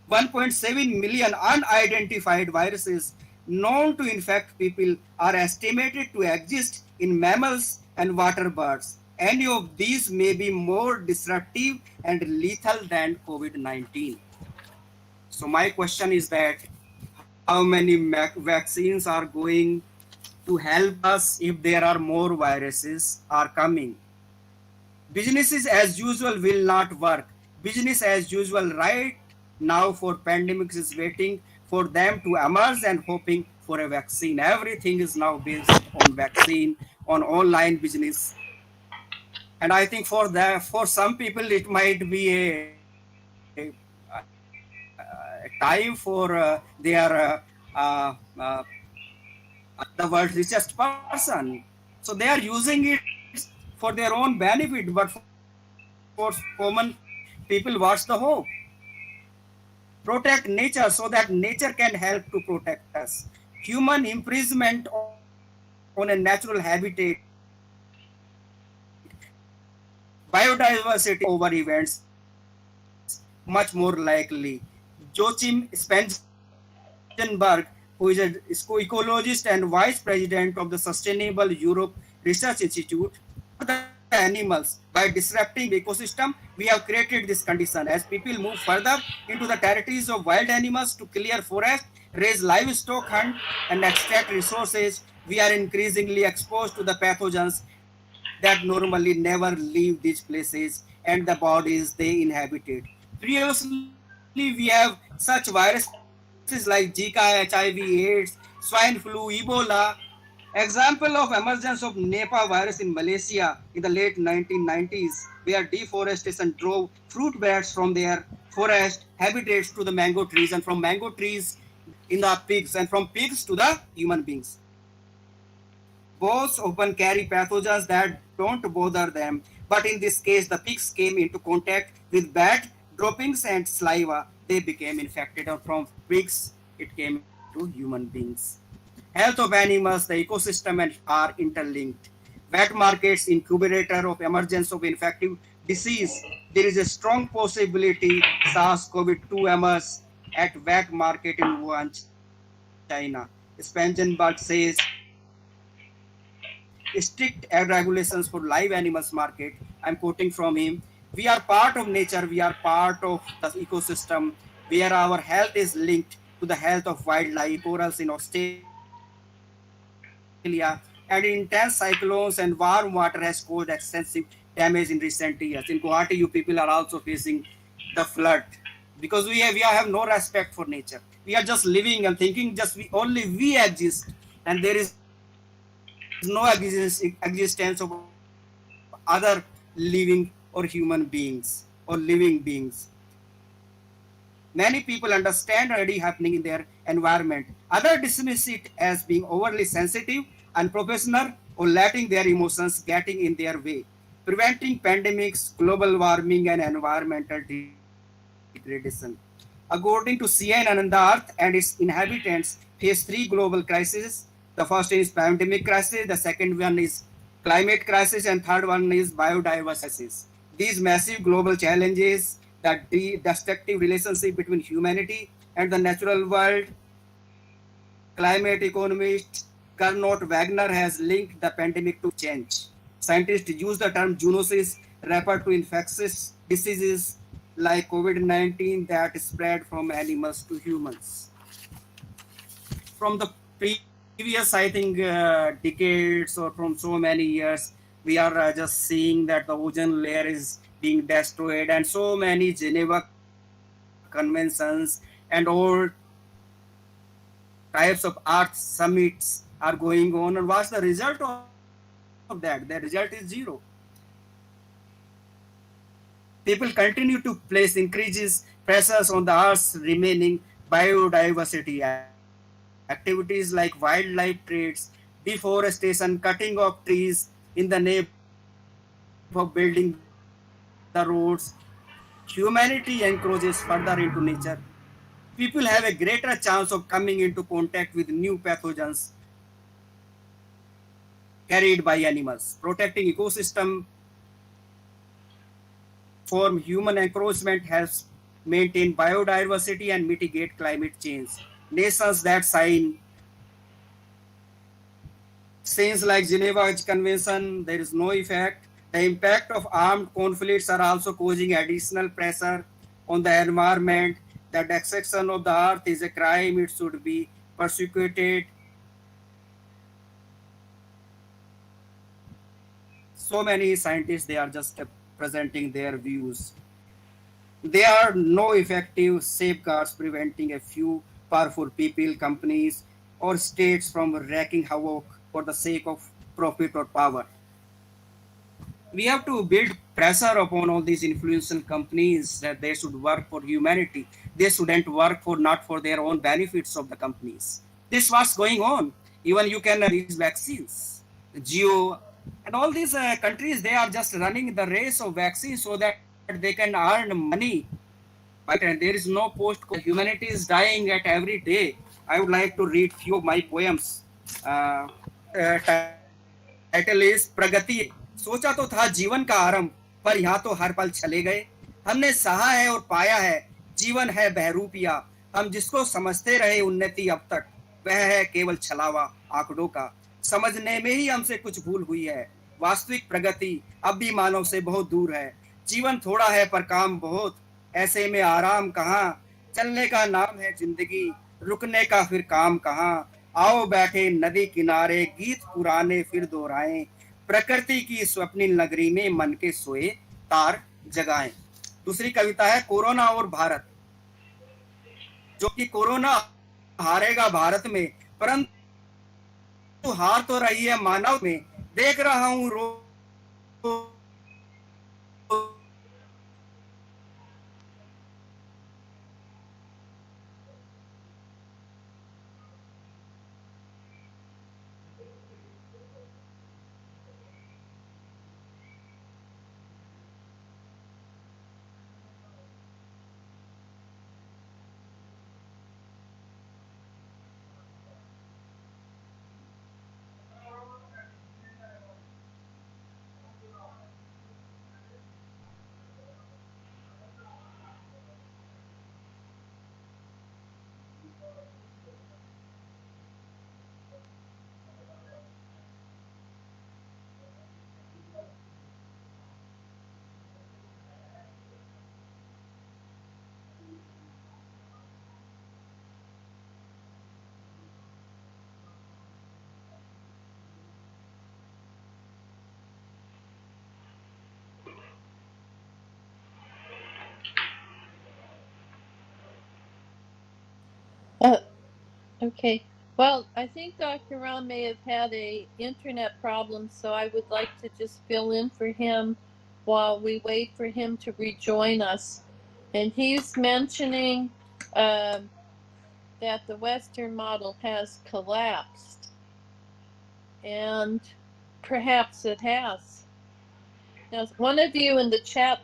1.7 million unidentified viruses known to infect people are estimated to exist in mammals and water birds. Any of these may be more disruptive and lethal than COVID-19. So my question is that how many vaccines are going to help us if there are more viruses are coming? Businesses as usual will not work. Business as usual right now for pandemics is waiting for them to emerge and hoping for a vaccine. Everything is now based on vaccine, on online business. And I think for some people it might be a time for the world's richest person. So they are using it for their own benefit, but for common people, what's the hope? Protect nature so that nature can help to protect us. Human imprisonment on a natural habitat, biodiversity over events, much more likely. Joachim Spangenberg, who is an ecologist and vice president of the Sustainable Europe Research Institute, the animals. By disrupting the ecosystem, we have created this condition. As people move further into the territories of wild animals to clear forest, raise livestock, hunt, and extract resources, we are increasingly exposed to the pathogens that normally never leave these places and the bodies they inhabited. Previously, we have such viruses like Zika, HIV, AIDS, swine flu, Ebola. Example of emergence of Nipah virus in Malaysia in the late 1990s, where deforestation drove fruit bats from their forest habitats to the mango trees, and from mango trees in the pigs, and from pigs to the human beings. Both often carry pathogens that don't bother them, but in this case, the pigs came into contact with bat droppings and saliva. They became infected, and from pigs, it came into human beings. Health of animals, the ecosystem are interlinked. Wet markets, incubator of emergence of infective disease. There is a strong possibility SARS-CoV-2 emerges at wet market in Wuhan, China. Spangenberg says strict regulations for live animals market. I'm quoting from him. We are part of nature. We are part of the ecosystem where our health is linked to the health of wildlife. Corals in Australia and intense cyclones and warm water has caused extensive damage in recent years. In Guwahati, you people are also facing the flood because we have no respect for nature. We are just living and thinking just we exist, and there is no existence of other living or human beings or living beings. Many people understand already happening in their environment. Others dismiss it as being overly sensitive, unprofessional, or letting their emotions getting in their way, preventing pandemics, global warming, and environmental degradation. According to CN, the Earth and its inhabitants face three global crises. The first is pandemic crisis, the second one is climate crisis, and third one is biodiversity crisis. These massive global challenges, the destructive relationship between humanity and the natural world, climate economist Gernot Wagner has linked the pandemic to change. Scientists use the term zoonosis, refer to infectious diseases like COVID-19 that spread from animals to humans. From the previous, I think, decades or from so many years, we are just seeing that the ozone layer is being destroyed, and so many Geneva conventions and all types of art summits are going on. And what's the result of that? The result is zero. People continue to place increases pressures on the Earth's remaining biodiversity. Activities like wildlife trades, deforestation, cutting of trees in the name of building the roads. Humanity encroaches further into nature. People have a greater chance of coming into contact with new pathogens, carried by animals. Protecting ecosystem from human encroachment helps maintain biodiversity and mitigate climate change. Nations that signs like Geneva Convention, there is no effect. The impact of armed conflicts are also causing additional pressure on the environment. The destruction of the earth is a crime. It should be persecuted. So many scientists, they are just presenting their views. There are no effective safeguards preventing a few powerful people, companies, or states from wreaking havoc for the sake of profit or power. We have to build pressure upon all these influential companies that they should work for humanity. They shouldn't work for not for their own benefits of the companies. This what's going on. Even you can these vaccines, Geo, and all these countries, they are just running the race of vaccines so that they can earn money. Right, and there is no post. Humanity is dying at every day. I would like to read few of my poems. Uh, Title is प्रगति सोचा तो था जीवन का आरंभ पर यहाँ तो हर पल चले गए हमने सहा है और पाया है जीवन है बहरूपिया हम जिसको समझते रहे उन्नति अब तक वह है केवल छलावा आंकड़ों का समझने में ही हमसे कुछ भूल हुई है वास्तविक प्रगति अब भी मानव से बहुत दूर है जीवन थोड़ा है पर काम बहुत ऐसे में आराम कहाँ चलने का नाम है जिंदगी रुकने का फिर काम कहाँ आओ बैठे नदी किनारे गीत पुराने फिर दोहराएं प्रकृति की स्वप्निल नगरी में मन के सोए तार जगाएं दूसरी कविता है कोरोना और भारत जो कि कोरोना हारेगा भारत में परंतु हार तो रही है मानव में देख रहा हूं Okay. Well, I think Dr. Ram may have had a internet problem, so I would like to just fill in for him while we wait for him to rejoin us. And he's mentioning that the Western model has collapsed, and perhaps it has. Now, one of you in the chat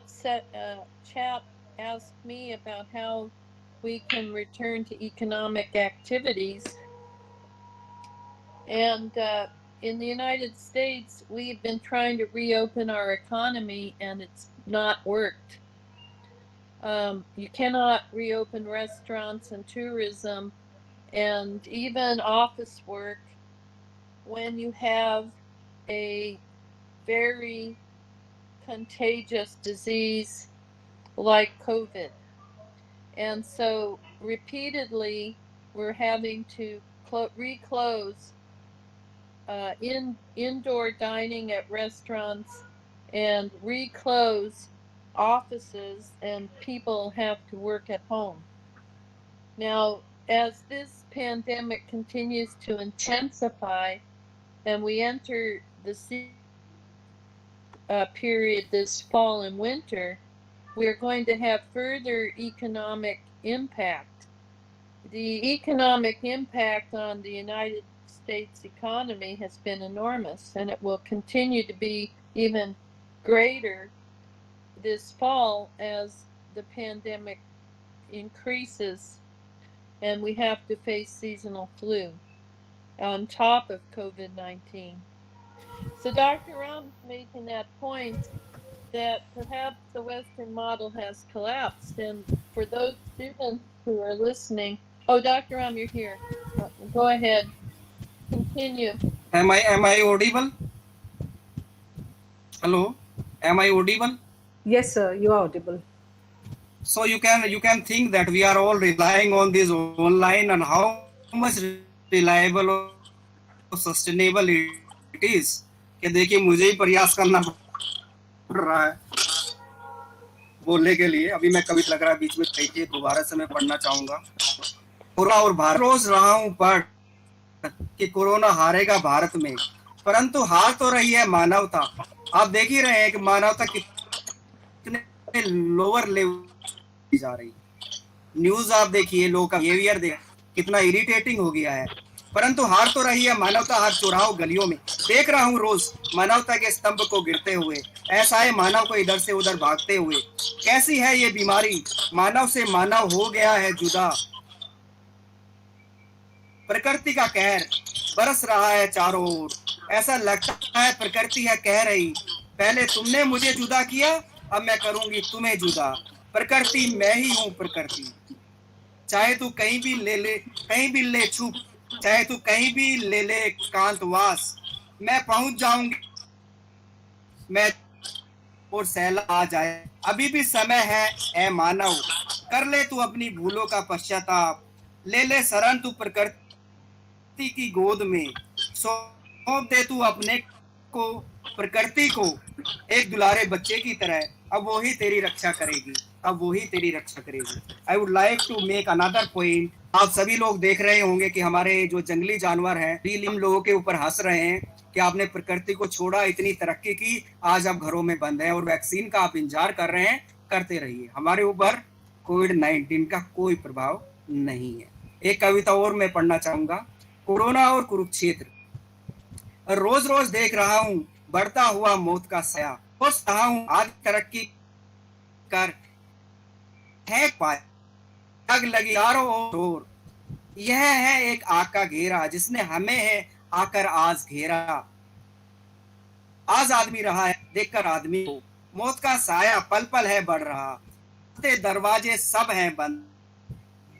asked me about how we can return to economic activities. And in the United States, we've been trying to reopen our economy and it's not worked. You cannot reopen restaurants and tourism and even office work when you have a very contagious disease like COVID. And so repeatedly, we're having to reclose indoor dining at restaurants and reclose offices, and people have to work at home. Now, as this pandemic continues to intensify and we enter the period this fall and winter, we're going to have further economic impact. The economic impact on the United States economy has been enormous, and it will continue to be even greater this fall as the pandemic increases and we have to face seasonal flu on top of COVID-19. So Dr. Ram's making that point that perhaps the Western model has collapsed. And for those students who are listening, oh, Dr. Ram, you're here. Go ahead. Continue. Am I audible? Hello? Am I audible? Yes, sir, you are audible. So you can think that we are all relying on this online, and how much reliable or sustainable it is. कि देखिए मुझे ही प्रयास करना पड़ रहा है बोलने के लिए. अभी मैं कभी लग रहा है बीच में देखिए दोबारा से मैं पढ़ना चाहूंगा. कोरोना और भारत रोज रहा हूँ पढ़ कि कोरोना हारेगा भारत में, परंतु हार तो रही है मानवता. आप देख ही रहे हैं कि मानवता कितने लोअर लेवल जा रही है. न्यूज आप देखिए, लोगों का बिहेवियर देखिए कितना इरिटेटिंग हो गया है. परंतु हार तो रही है मानवता. हर चौराहों गलियों में देख रहा हूँ रोज मानवता के स्तंभ को गिरते हुए. ऐसा है मानव को इधर से उधर भागते हुए. कैसी है ये बीमारी, मानव से मानव हो गया है जुदा. प्रकृति का कहर बरस रहा है चारों ओर. ऐसा लगता है प्रकृति है कह रही, पहले तुमने मुझे जुदा किया, अब मैं करूंगी तुम्हें जुदा. प्रकृति मैं ही हूँ प्रकृति. चाहे तू कहीं भी ले छुप, चाहे तू कहीं भी ले कांतवास, मैं पहुंच जाऊंगी मैं और सैलाब आ जाए. अभी भी समय है ए मानव, कर ले तू अपनी भूलों का पश्चाताप. ले शरण तू प्रकृति की गोद में, सौंप दे तू अपने को प्रकृति को एक दुलारे बच्चे की तरह. अब वो ही तेरी रक्षा करेगी, अब वो ही तेरी रक्षा करेगी. I would like to make another point. आप सभी लोग देख रहे होंगे कि हमारे जो जंगली जानवर हैं हम लोगों के ऊपर हंस रहे हैं कि आपने प्रकृति को छोड़ा, इतनी तरक्की की, आज आप घरों में बंद हैं और वैक्सीन का आप इंतजार कर रहे हैं. करते रहिए, हमारे ऊपर कोविड-19 का कोई प्रभाव नहीं है. एक कविता और मैं पढ़ना चाहूंगा. कोरोना और कुरुक्षेत्र. रोज रोज देख रहा हूँ बढ़ता हुआ मौत का साया. सोच रहा हूँ आज तरक्की कर है पाए, आग लगी चारों ओर. यह है एक आग का घेरा जिसने हमें है आकर आज घेरा. आज आदमी रहा है देखकर आदमी को, मौत का साया पल पल है बढ़ रहा. दरवाजे सब हैं बंद,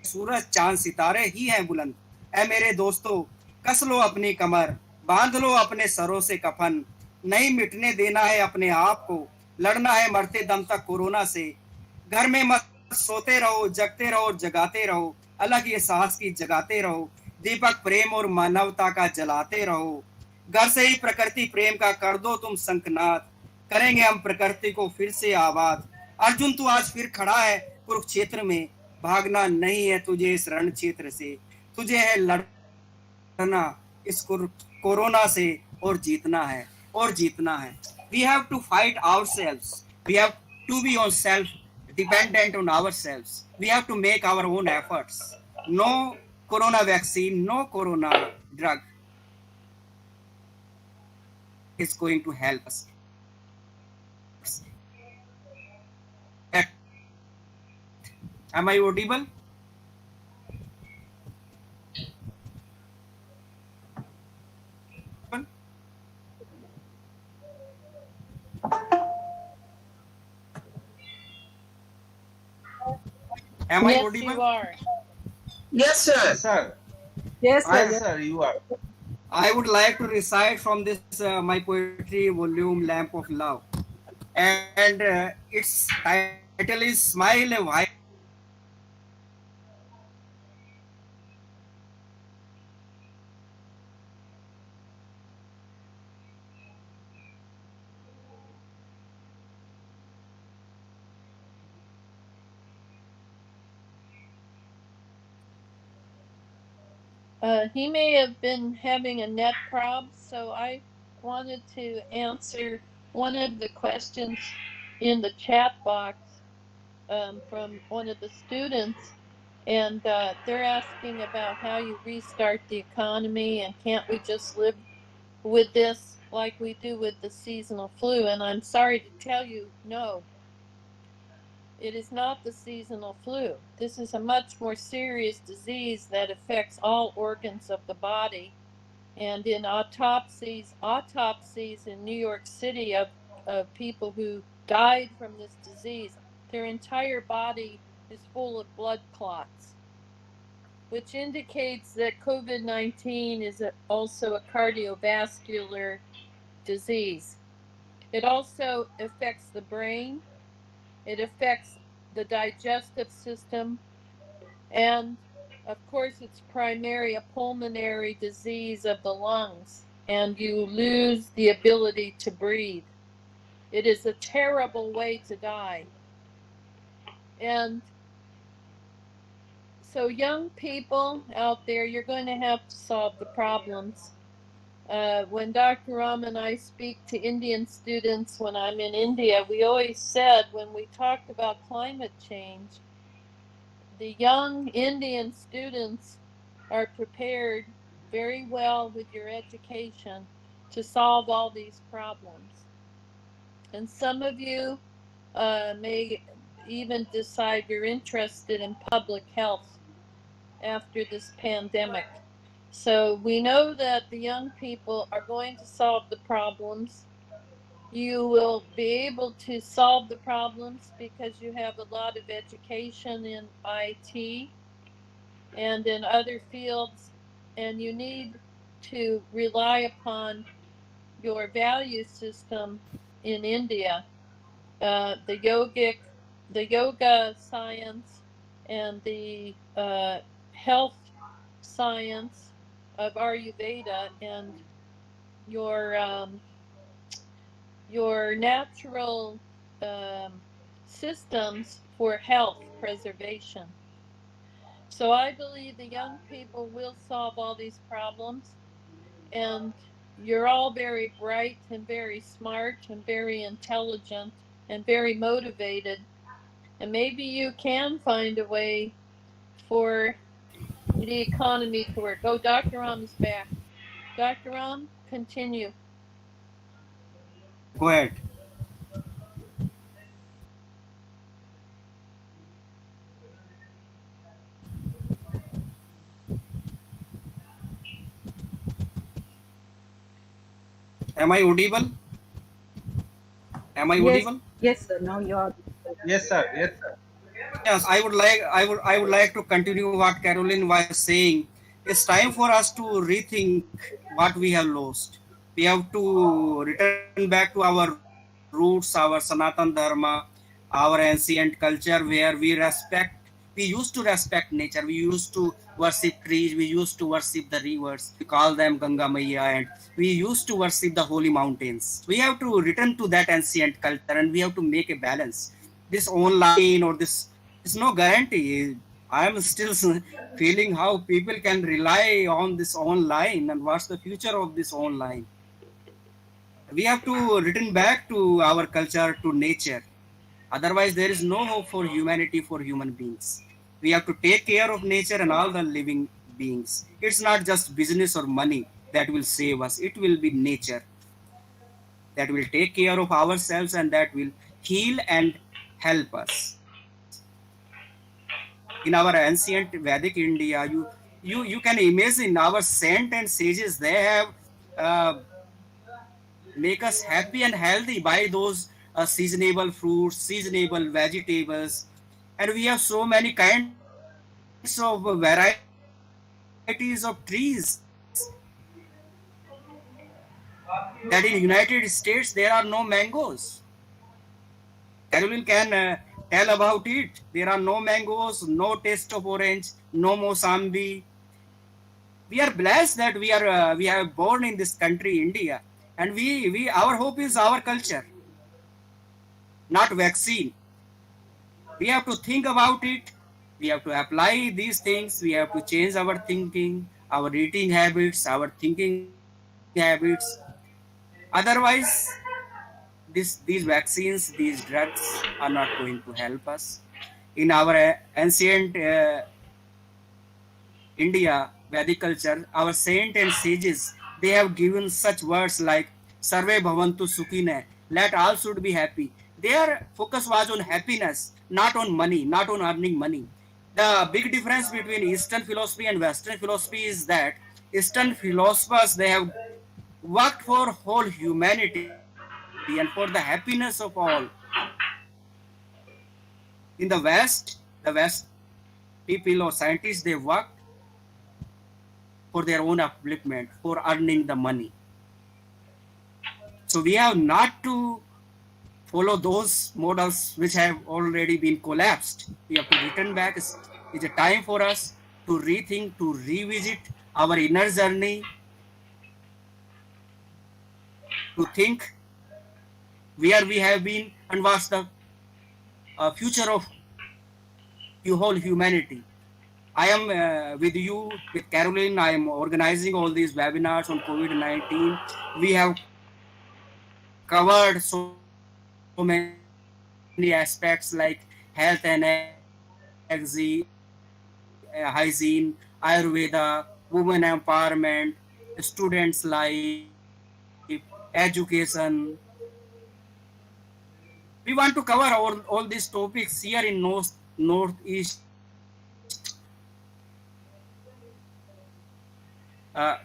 सूरज चांद सितारे ही हैं बुलंद. ऐ मेरे दोस्तों कस लो अपनी कमर, बांध लो अपने सरों से कफन. नहीं मिटने देना है अपने आप को, लड़ना है मरते दम तक कोरोना से. घर में मत सोते रहो, जगते रहो, जगाते रहो, अलग ये साहस की जगाते रहो. दीपक प्रेम और मानवता का जलाते रहो. घर से ही प्रकृति प्रेम का कर दो तुम शंखनाद, करेंगे हम प्रकृति को फिर से आबाद. अर्जुन तू आज फिर खड़ा है कुरुक्षेत्र में, भागना नहीं है तुझे इस रण क्षेत्र से. तुझे है लड़ना इस कोरोना से और जीतना है We have to fight ourselves. We have to be on self dependent on ourselves. We have to make our own efforts. No corona vaccine, no corona drug is going to help us. Am I audible? Am I Yes, audible? you are. Yes, sir. Yes, sir. Yes, Yes, sir, you are. I would like to recite from this my poetry volume Lamp of Love, and its title is Smile a While. He may have been having a net prob, so I wanted to answer one of the questions in the chat box from one of the students. And they're asking about how you restart the economy and can't we just live with this like we do with the seasonal flu? And I'm sorry to tell you, no, it is not the seasonal flu. This is a much more serious disease that affects all organs of the body. And in autopsies in New York City of people who died from this disease, their entire body is full of blood clots, which indicates that COVID-19 is also a cardiovascular disease. It also affects the brain, it affects the digestive system, and of course, it's primary a pulmonary disease of the lungs, and you lose the ability to breathe. It is a terrible way to die. And so, young people out there, you're going to have to solve the problems. When Dr. Ram and I speak to Indian students when I'm in India, we always said when we talked about climate change, the young Indian students are prepared very well with your education to solve all these problems. And some of you may even decide you're interested in public health after this pandemic. So we know that the young people are going to solve the problems. You will be able to solve the problems because you have a lot of education in IT and in other fields, and you need to rely upon your value system in India, the yoga science, and the health science of Ayurveda, and your natural systems for health preservation. So I believe the young people will solve all these problems, and you're all very bright and very smart and very intelligent and very motivated, and maybe you can find a way for the economy to work. Oh, Dr. Ram is back. Dr. Ram, continue. Go ahead. Am I audible? Am I audible? Yes, sir. Now you are. Yes, sir. Yes, sir. Yes, I would like to continue what Caroline was saying. It's time for us to rethink what we have lost. We have to return back to our roots, our Sanatan Dharma, our ancient culture where we used to respect nature, we used to worship trees, we used to worship the rivers, we call them Ganga Maya, and we used to worship the holy mountains. We have to return to that ancient culture and we have to make a balance. This online or this is no guarantee. I am still feeling how people can rely on this online and what's the future of this online. We have to return back to our culture, to nature. Otherwise, there is no hope for humanity, for human beings. We have to take care of nature and all the living beings. It's not just business or money that will save us. It will be nature that will take care of ourselves and that will heal and help us. In our ancient Vedic India, you can imagine our saint and sages. They have uh, make us happy and healthy by those seasonable fruits, seasonable vegetables, and we have so many kinds of varieties of trees. That in United States there are no mangoes. Caroline can tell about it. There are no mangoes, no taste of orange, no mosambi. We are blessed that we are born in this country, India, and we our hope is our culture, not vaccine. We have to think about it. We have to apply these things. We have to change our thinking, our eating habits, our thinking habits. Otherwise, these vaccines, these drugs are not going to help us. In our ancient India, Vedic culture, our saint and sages, they have given such words like Sarve Bhavantu Sukhine, let all should be happy. Their focus was on happiness, not on money, not on earning money. The big difference between Eastern philosophy and Western philosophy is that Eastern philosophers, they have worked for whole humanity and for the happiness of all. In the West people or scientists, they worked for their own upliftment, for earning the money. So we have not to follow those models which have already been collapsed. We have to return back. It's a time for us to rethink, to revisit our inner journey, to think where we have been and what's the future of you whole humanity. I am with you, with Caroline. I am organizing all these webinars on COVID-19. We have covered so many aspects like health and hygiene, Ayurveda, women empowerment, students' life, education. We want to cover all these topics here in Northeast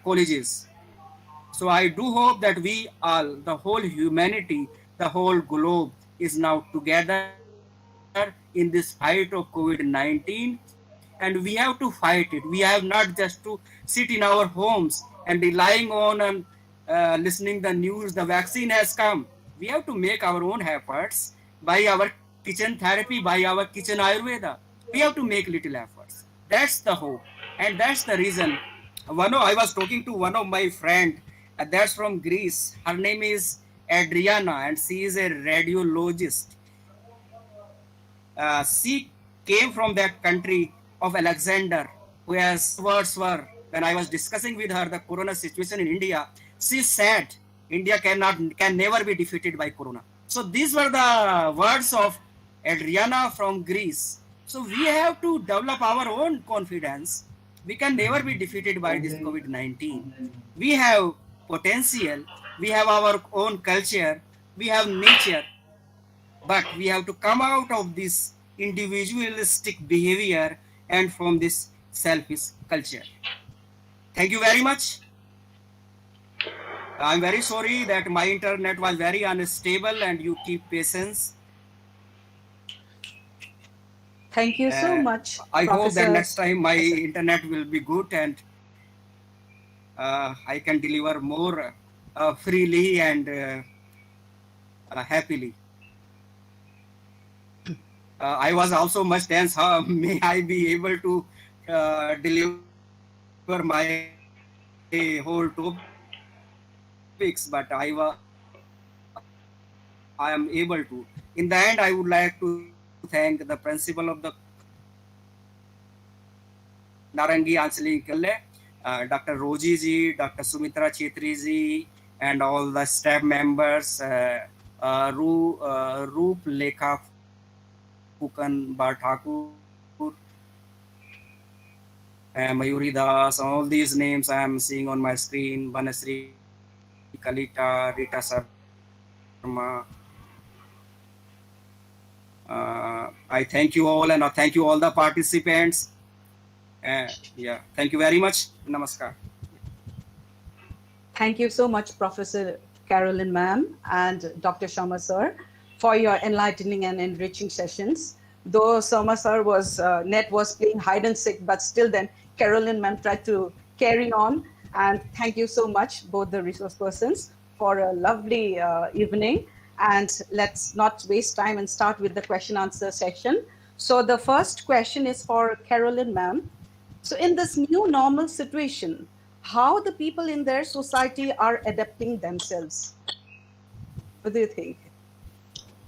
colleges. So I do hope that we all, the whole humanity, the whole globe is now together in this fight of COVID-19, and we have to fight it. We have not just to sit in our homes and relying on and listening the news, the vaccine has come. We have to make our own efforts by our kitchen therapy, by our kitchen Ayurveda. We have to make little efforts. That's the hope, and that's the reason. I was talking to one of my friend, that's from Greece. Her name is Adriana, and she is a radiologist. She came from that country of Alexander, who has words were when I was discussing with her the corona situation in India. She said India can never be defeated by corona. So these were the words of Adriana from Greece. So we have to develop our own confidence. We can never be defeated by this COVID-19. We have potential, we have our own culture, we have nature, but we have to come out of this individualistic behavior and from this selfish culture. Thank you very much. I'm very sorry that my internet was very unstable and you keep patience. Thank you so much, I Professor. hope that next time my internet will be good and I can deliver more freely and happily. I was also much tense. How may I be able to deliver my whole topics? But I am able to. In the end, I would like to thank the principal of the college, Professor Caroline Heising, and all the students, and all the faculty, and all the staff, and all the teachers, and all the students, and all the parents, and all the Narangi, Anchalik, Dr. Roji ji, Dr. Sumitra Chetri ji, and all the staff members, Roop Lekha Fukan Bar Thakur, Mayuri Das, all these names I am seeing on my screen, Banasri Kalita, Rita Sharma. I thank you all, and I thank you all the participants. Yeah, thank you very much. Namaskar. Thank you so much, Professor Carolyn ma'am and Dr. Sharma sir, for your enlightening and enriching sessions. Though Sharma sir net was playing hide and seek, but still then Carolyn ma'am tried to carry on. And thank you so much, both the resource persons, for a lovely evening. And let's not waste time and start with the question answer section. So the first question is for Carolyn ma'am. So in this new normal situation, how the people in their society are adapting themselves? What do you think?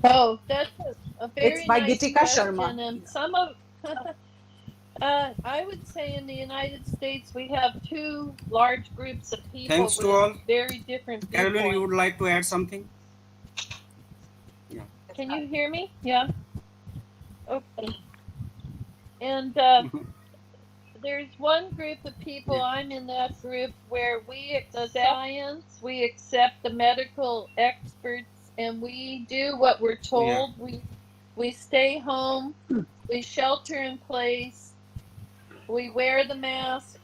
Oh, that's a very It's by nice Gitika question. Sharma. And some of, I would say in the United States, we have two large groups of people Thanks to with all. very different Carolyn, you viewpoints. would like to add something? Yeah. Can you hear me? Yeah. Okay. And there's one group of people, Yeah. I'm in that group, where we accept science, we accept the medical experts, and we do what we're told. Yeah. We stay home, we shelter in place, we wear the mask,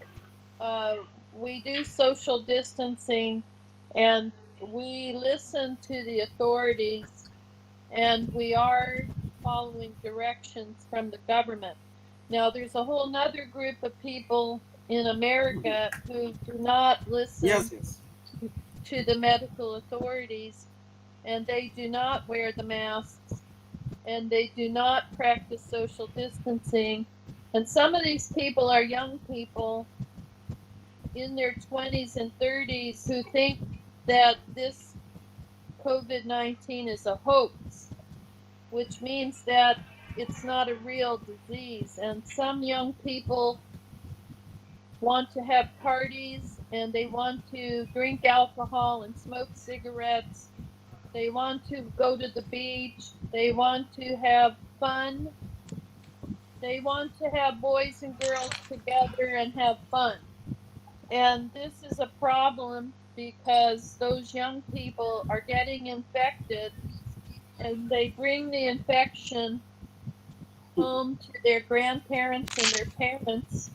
we do social distancing, and we listen to the authorities, and we are following directions from the government. Now, there's a whole nother group of people in America who do not listen Yes. to the medical authorities, and they do not wear the masks, and they do not practice social distancing. And some of these people are young people in their 20s and 30s who think that this COVID-19 is a hoax, which means that it's not a real disease. And some young people want to have parties, and they want to drink alcohol and smoke cigarettes. They want to go to the beach. They want to have fun. They want to have boys and girls together and have fun. And this is a problem because those young people are getting infected, and they bring the infection home to their grandparents and their parents,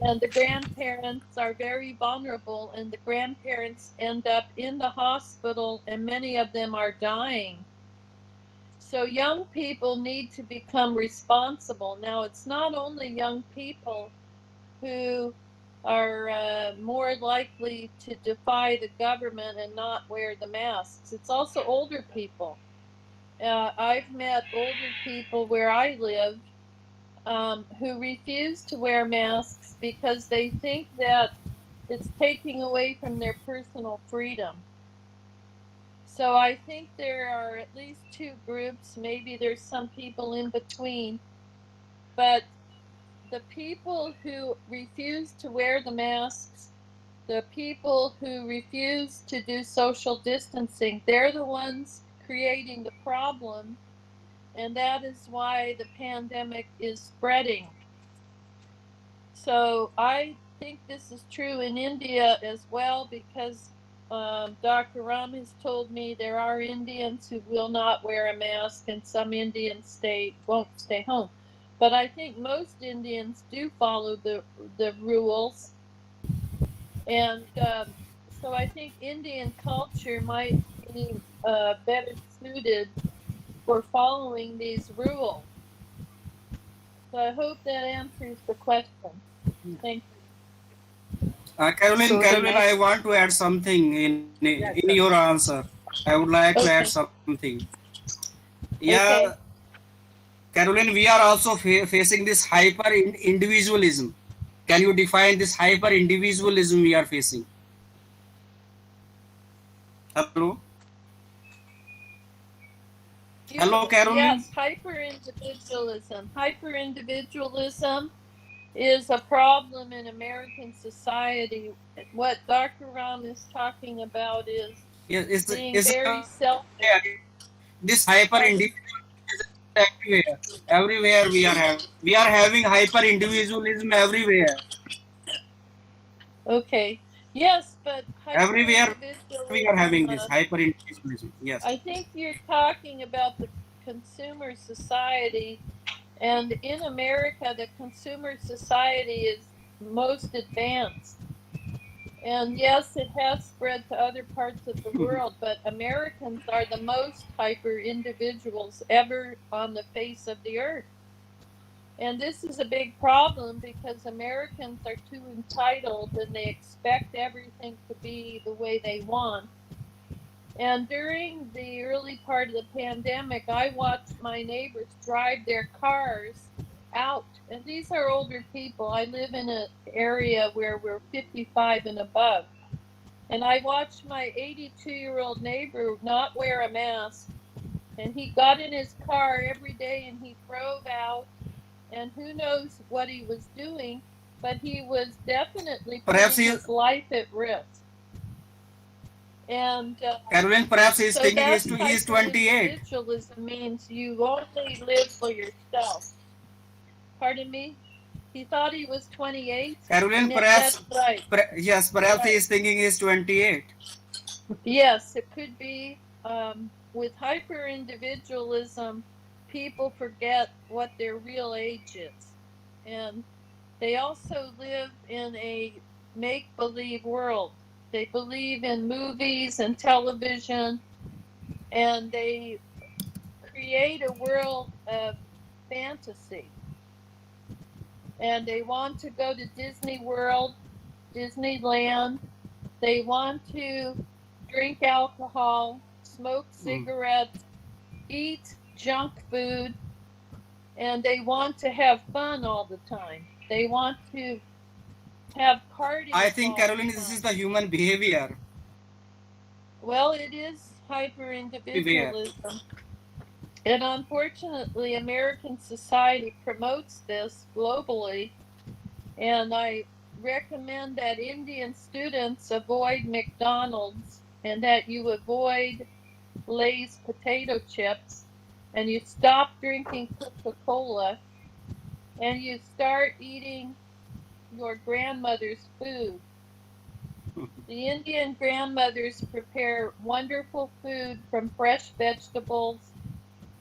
and the grandparents are very vulnerable, and the grandparents end up in the hospital, and many of them are dying. So young people need to become responsible. Now, it's not only young people who are more likely to defy the government and not wear the masks. It's also older people. I've met older people where I live who refuse to wear masks because they think that it's taking away from their personal freedom. So I think there are at least two groups, maybe there's some people in between, but the people who refuse to wear the masks, the people who refuse to do social distancing, they're the ones creating the problem, and that is why the pandemic is spreading. So I think this is true in India as well, because Dr. Ram has told me there are Indians who will not wear a mask, and some Indians won't stay home. But I think most Indians do follow the rules, and so I think Indian culture might be better suited for following these rules. So I hope that answers the question. Thank you. Caroline, I want to add something in your answer. I would like to add something. Yeah, Okay. Caroline, we are also facing this hyper individualism. Can you define this hyper individualism we are facing? Hello? Hello, Caroline? Yes, hyper-individualism. Hyper-individualism is a problem in American society. What Dr. Ram is talking about is Yes, being very yeah, selfish. this hyper individualism is everywhere. Everywhere we are having hyper individualism everywhere. Okay. Yes, but hyper Everywhere we are individualism, having this hyper individualism. Yes. I think you're talking about the consumer society, and in America, the consumer society is most advanced. And yes, it has spread to other parts of the world, but Americans are the most hyper individuals ever on the face of the earth. And this is a big problem because Americans are too entitled and they expect everything to be the way they want. And during the early part of the pandemic, I watched my neighbors drive their cars out. And these are older people. I live in an area where we're 55 and above. And I watched my 82-year-old neighbor not wear a mask. And he got in his car every day and he drove out. And who knows what he was doing, but he was definitely Perhaps putting he, his life at risk. And Caroline, perhaps he is so thinking that's he is 28. individualism means you only live for yourself. Pardon me? He thought he was 28. Caroline, That's right. yes, perhaps he is thinking he is 28. Yes, it could be. With hyper individualism, people forget what their real age is. And they also live in a make believe world. They believe in movies and television, and they create a world of fantasy. And they want to go to Disney World, Disneyland. They want to drink alcohol, smoke cigarettes, eat junk food, and they want to have fun all the time. They want to have parties. I think, Caroline, this is the human behavior. Well, it is hyper individualism. And unfortunately, American society promotes this globally. And I recommend that Indian students avoid McDonald's and that you avoid Lay's potato chips and you stop drinking Coca-Cola and you start eating your grandmother's food. The Indian grandmothers prepare wonderful food from fresh vegetables,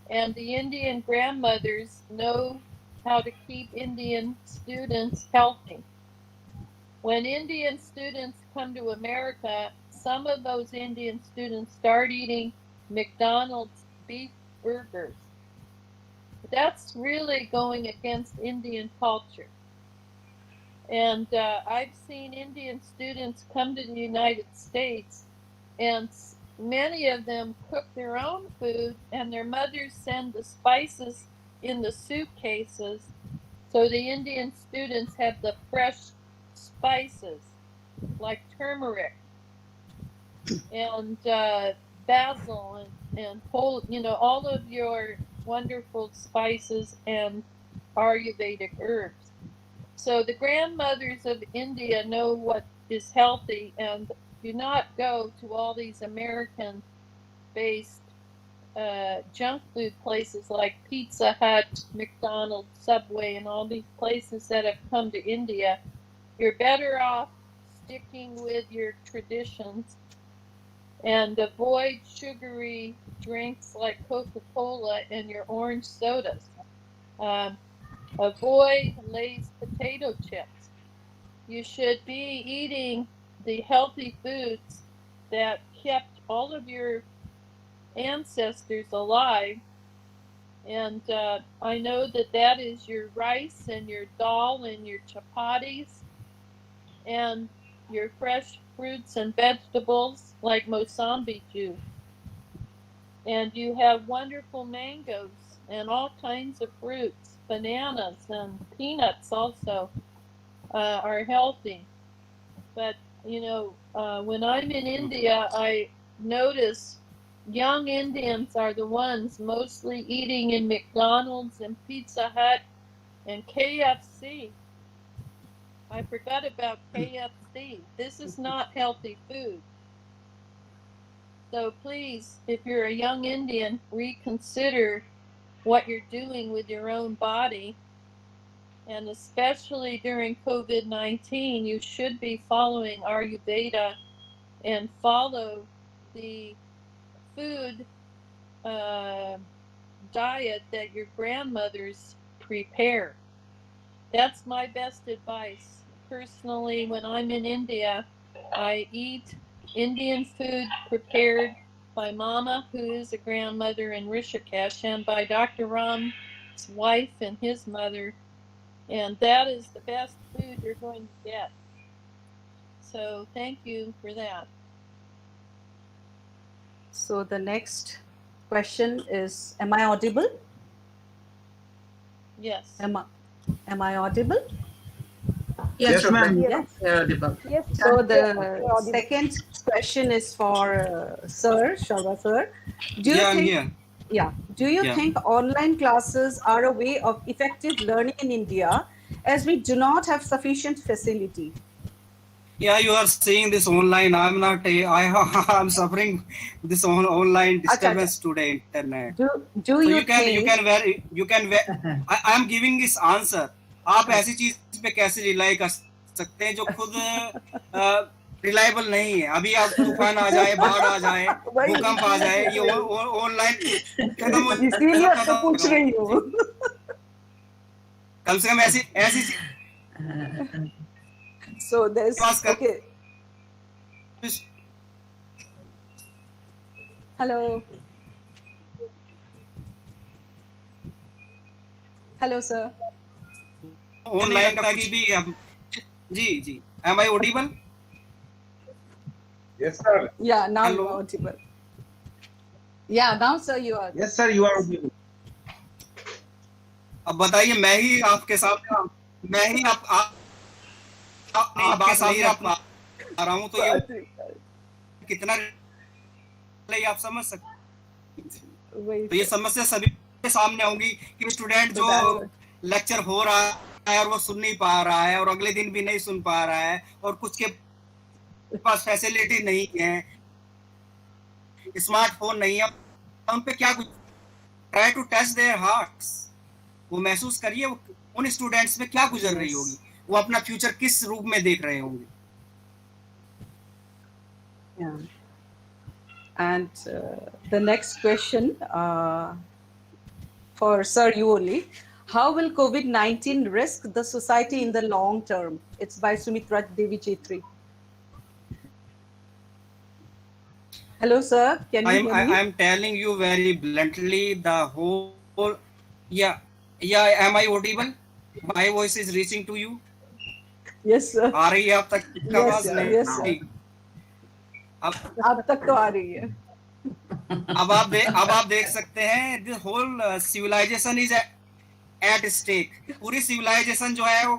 and the Indian grandmothers know how to keep Indian students healthy. When Indian students come to America, some of those Indian students start eating McDonald's beef burgers. That's really going against Indian culture. And I've seen Indian students come to the United States, and many of them cook their own food, and their mothers send the spices in the suitcases, so the Indian students have the fresh spices like turmeric and basil and whole, all of your wonderful spices and Ayurvedic herbs. So the grandmothers of India know what is healthy and do not go to all these American-based junk food places like Pizza Hut, McDonald's, Subway, and all these places that have come to India. You're better off sticking with your traditions and avoid sugary drinks like Coca-Cola and your orange sodas. Avoid Lay's potato chips. You should be eating the healthy foods that kept all of your ancestors alive. And I know that is your rice and your dal and your chapatis and your fresh fruits and vegetables like Mosambik juice. And you have wonderful mangoes and all kinds of fruits. Bananas and peanuts also are healthy. But, when I'm in India, I notice young Indians are the ones mostly eating in McDonald's and Pizza Hut and KFC. I forgot about KFC. This is not healthy food. So please, if you're a young Indian, reconsider what you're doing with your own body. And especially during COVID-19, you should be following Ayurveda and follow the food diet that your grandmothers prepare. That's my best advice. Personally, when I'm in India, I eat Indian food prepared by Mama, who is a grandmother in Rishikesh, and by Dr. Ram's wife and his mother. And that is the best food you're going to get. So thank you for that. So the next question is, am I audible? Yes. Am I audible? Yes, ma'am. Yes. Yes. So the you're audible. second question is for Sir Sharma sir. Do you Yeah, I'm think? here. Yeah. Do you Yeah. think online classes are a way of effective learning in India, as we do not have sufficient facility? Yeah, you are seeing this online. I'm not. I'm suffering this online disturbance today. Internet. Do So you you can think? I am giving this answer. आप ऐसी चीज पे कैसे rely कर सकते हैं जो खुद रिलायबल नहीं है? अभी आप तूफान आ जाए, बाढ़ आ जाए, भूकंप आ जाए, ये ऑनलाइन खत्म हो इसीलिए तो पूछ रही हूँ. कम से कम ऐसी चीज So there's okay. Hello. Hello, sir. Online का भी जी am I audible? Yes, sir. Yeah, now Hello. you are audible. Yeah, now sir you are. Yes, sir. You are audible. अब बताइए, मैं ही आपके सामने आपके सामने आ रहा हूँ, तो ये कितना आप समझ सकते. तो ये समस्या सभी के सामने होगी कि स्टूडेंट जो लेक्चर हो रहा है और वो सुन नहीं पा रहा है, और अगले दिन भी नहीं सुन पा रहा है, और कुछ के पास फैसिलिटी नहीं है, स्मार्टफोन नहीं है, उन पे क्या कुछ try to touch their hearts. वो महसूस करिए वो उन स्टूडेंट्स में क्या गुजर रही होगी, वो अपना फ्यूचर किस रूप में देख रहे होंगे. Yeah. And the next question for Sir you only. How will COVID-19 risk the society in the long term? It's by Sumitra Devi Chetri. Hello, sir. Can you hear me? I'm telling you very bluntly, the whole. Yeah. Am I audible? My voice is reaching to you. Yes, sir. आ रही है आप तक आवाज? Yes, sir. अब तक तो आ रही है. अब आप देख सकते हैं, the whole civilization is at stake. पूरी civilization जो है वो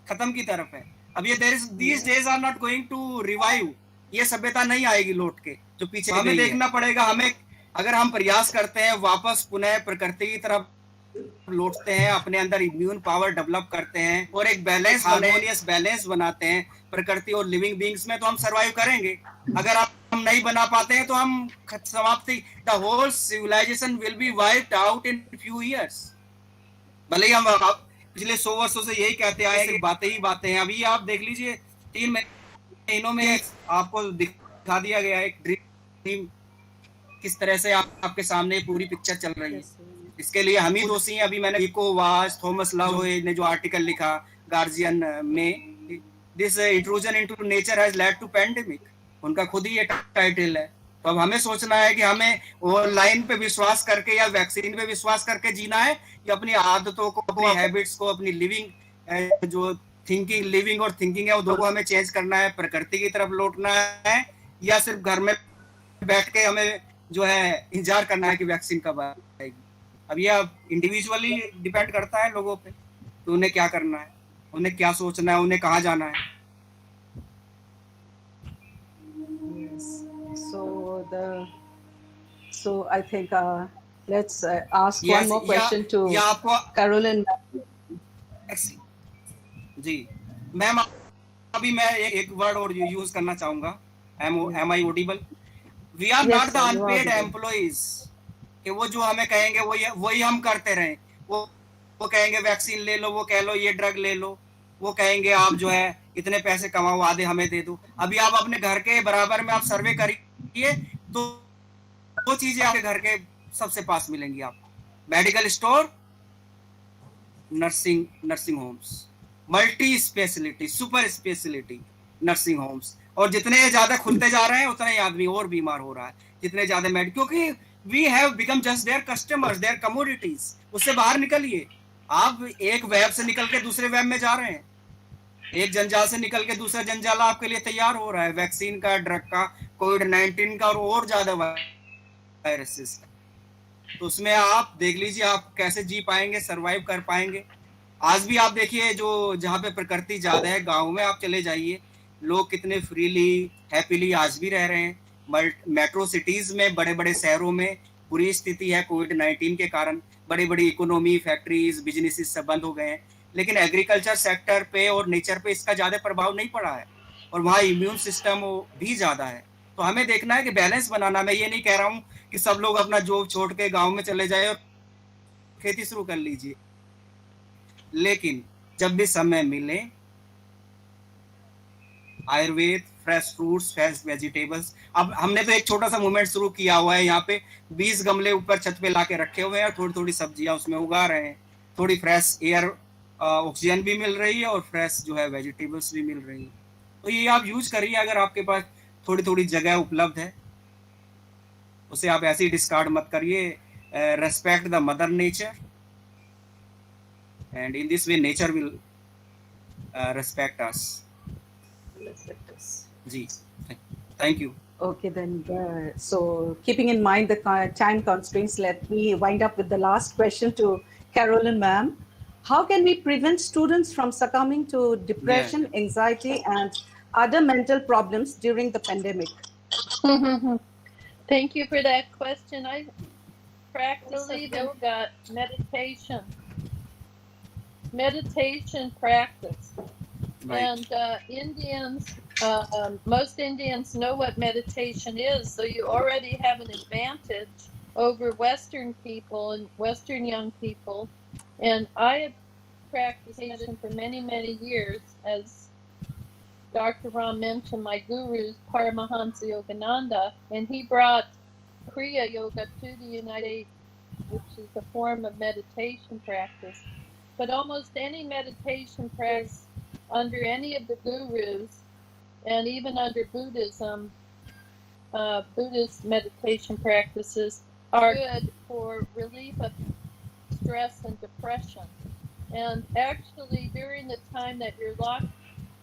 खत्म की तरफ है. अब ये these days are not going to revive. ये सभ्यता नहीं आएगी लौट के जो पीछे. हमें देखना पड़ेगा. हमें अगर हम प्रयास करते हैं वापस पुनः प्रकृति की तरफ लौटते हैं, अपने अंदर इम्यून पावर डेवलप करते हैं और एक बैलेंस हार्मोनियस बैलेंस बनाते हैं प्रकृति और लिविंग बीइंग्स में, तो हम सरवाइव करेंगे. अगर हम नहीं बना पाते हैं तो हम समाप्ति. The whole civilisation will be wiped out in few years. भले ही हम पिछले 100 वर्षों से यही कहते आए हैं कि बातें ही बातें हैं. अभी आप देख लीजिए 3 महीनों में आपको दिखा दिया गया एक ड्रीम किस तरह से आपके सामने पूरी पिक्चर चल रही है. इसके लिए हम ही दोषी हैं. अभी मैंने इकोवास थॉमस लव ने जो आर्टिकल लिखा गार्जियन में, this intrusion into nature has led to pandemic, उनका खुद ही ये टाइटल है. तो अब हमें सोचना है कि हमें ऑनलाइन पे विश्वास करके या वैक्सीन पे विश्वास करके जीना है, या अपनी आदतों को, अपनी हैबिट्स को, अपनी लिविंग जो लिविंग और थिंकिंग है वो दो को हमें चेंज करना है, प्रकृति की तरफ लौटना है, या सिर्फ घर में बैठ के हमें जो है इंतजार करना है कि वैक्सीन कब आएगी. अब ये अब इंडिविजुअली डिपेंड करता है लोगों पे, तो उन्हें क्या करना है, उन्हें क्या सोचना है, उन्हें कहाँ जाना है. So I think let's ask one more question to आपको Carolyn. जी मैम अभी मैं एक वर्ड और यूज करना चाहूंगा. Am I audible? We are Yes, not the sir, you are unpaid audible. employees. कि वो जो हमें कहेंगे वही हम करते रहें. वो कहेंगे वैक्सीन ले लो, वो कह लो ये ड्रग ले लो, वो कहेंगे आप जो है इतने पैसे कमाओ, आधे हमें दे दो. अभी आप अपने घर के बराबर में आप सर्वे करिए तो वो चीजें आपके घर के सबसे पास मिलेंगी आपको. Medical store, nursing homes, multi speciality, super speciality nursing homes. और जितने ज्यादा खुलते जा रहे हैं उतना ही आदमी और बीमार हो रहा है. जितने ज्यादा क्योंकि we have become just their customers, their commodities. उससे बाहर निकलिए. आप एक वेब से निकल के दूसरे वेब में जा रहे हैं. एक जंजाल से निकल के दूसरा जंजाल आपके लिए तैयार हो रहा है. वैक्सीन का, ड्रग का, कोविड-19 का और ज्यादा वायरसेस. तो उसमें आप देख लीजिए आप कैसे जी पाएंगे, सरवाइव कर पाएंगे. आज भी आप देखिए जो जहाँ पे प्रकृति ज्यादा है, गाँव में आप चले जाइए, लोग कितने फ्रीली हैप्पीली आज भी रह रहे हैं. मेट्रो सिटीज में, बड़े बड़े शहरों में बुरी स्थिति है कोविड-19 के कारण. बड़ी बड़ी इकोनॉमी, फैक्ट्रीज, बिजनेसेस सब बंद हो गए हैं. लेकिन एग्रीकल्चर सेक्टर पे और नेचर पे इसका ज्यादा प्रभाव नहीं पड़ा है. और वहाँ इम्यून सिस्टम भी ज्यादा है. तो हमें देखना है कि बैलेंस बनाना. मैं ये नहीं कह रहा हूँ कि सब लोग अपना जॉब छोड़ के गाँव में चले जाए और खेती शुरू कर लीजिए. लेकिन जब भी समय मिले, Ayurveda, fresh fruits, fresh vegetables. अब हमने तो एक छोटा सा मूवमेंट शुरू किया हुआ है. यहाँ पे 20 गमले ऊपर छत पे लाके रखे हुए हैं. थोड़ी थोड़ी सब्जियां उसमें उगा रहे हैं. थोड़ी फ्रेश एयर, ऑक्सीजन भी मिल रही है और फ्रेश जो है वेजिटेबल्स भी मिल रही है. तो ये आप यूज करिए अगर आपके पास थोड़ी थोड़ी जगह उपलब्ध है. उसे आप ऐसे ही डिस्कार्ड मत करिए. Respect the mother nature, and in this way nature will respect us. जी, thank you. Okay, then, so keeping in mind the time constraints, let me wind up with the last question to Carolyn ma'am. How can we prevent students from succumbing to depression, anxiety, and other mental problems during the pandemic? Thank you for that question. I practice yoga, meditation practice. Right. And Indians, most Indians know what meditation is, so you already have an advantage over Western people and Western young people. And I have practiced meditation for many, many years. As Dr. Ram mentioned, my guru is Paramahansa Yogananda, and he brought Kriya Yoga to the United States, which is a form of meditation practice. But almost any meditation practice under any of the gurus, and even under Buddhism, Buddhist meditation practices are good for relief of stress and depression. And actually, during the time that you're locked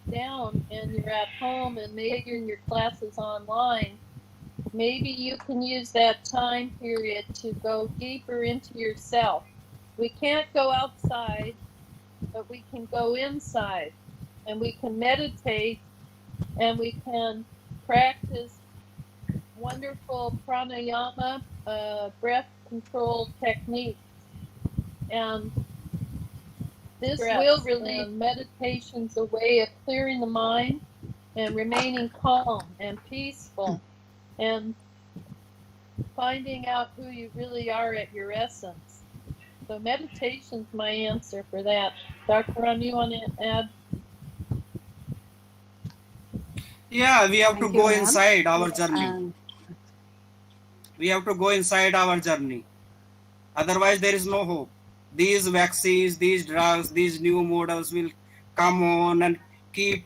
down and you're at home and maybe you're in your classes online, maybe you can use that time period to go deeper into yourself. We can't go outside, but we can go inside. And we can meditate, and we can practice wonderful pranayama, breath control techniques. And this will relieve. Meditation's a way of clearing the mind and remaining calm and peaceful and finding out who you really are at your essence. So meditation's my answer for that. Dr. Ram, you want to add? Yeah, we have to Thank you, go ma'am. inside our journey. We have to go inside our journey. Otherwise, there is no hope. These vaccines, these drugs, these new models will come on and keep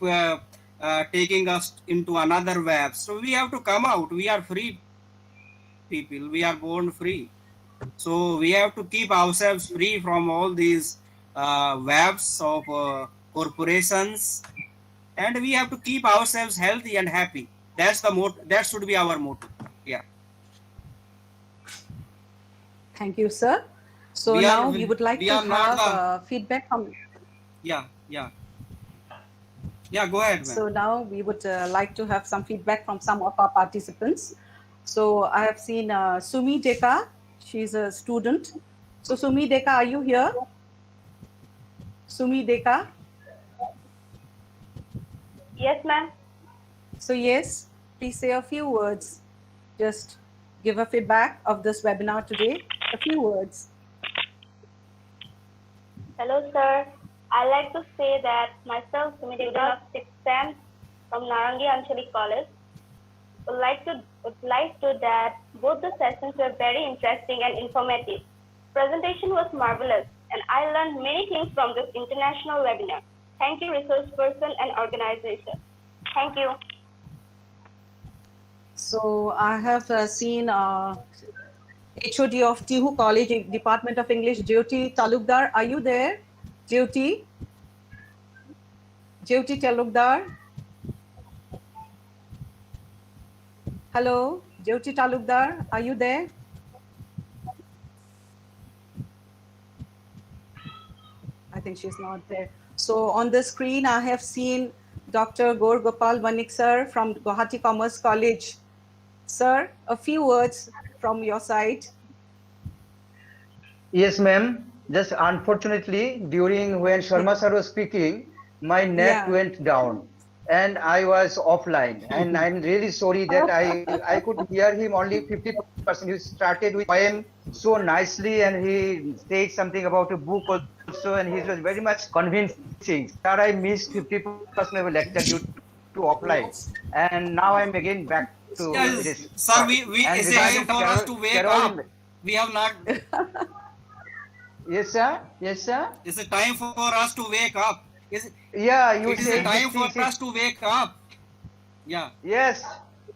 taking us into another web. So we have to come out. We are free people. We are born free. So we have to keep ourselves free from all these webs of corporations. And we have to keep ourselves healthy and happy. That's the motto. That should be our motto. Yeah. Thank you, sir. So now we would like to have feedback from. Yeah. Go ahead, ma'am. So now we would like to have some feedback from some of our participants. So I have seen Sumi Deka. She's a student. So Sumi Deka, are you here? Sumi Deka? Yes, ma'am. So yes, please say a few words. Just give a feedback of this webinar today. A few words. Hello, sir. I like to say that myself, student of 6th SEM from Narangi Anchalik College, would like to that both the sessions were very interesting and informative. Presentation was marvelous, and I learned many things from this international webinar. Thank you, resource person and organization. Thank you. So I have seen HOD of Tihu College, Department of English, Jyoti Talukdar. Are you there? Jyoti? Jyoti Talukdar? Hello, Jyoti Talukdar, are you there? I think she's not there. So on the screen, I have seen Dr. Gaur Gopal Vanik sir from Guwahati Commerce College. Sir, a few words from your side. Yes, ma'am. Just unfortunately, during when Sharma sir was speaking, my net went down and I was offline. And I'm really sorry that I could hear him only 50%. He started with poem so nicely and he said something about a book also and he was very much convincing. That I missed 50% of the lecture due to offline. And now I'm again back to this. Sir, it's time for us to wake up. We have not. Yes, sir. Yes, sir. It's a time for us to wake up. Yeah, you it is a time for us to wake up. Yeah. Yes,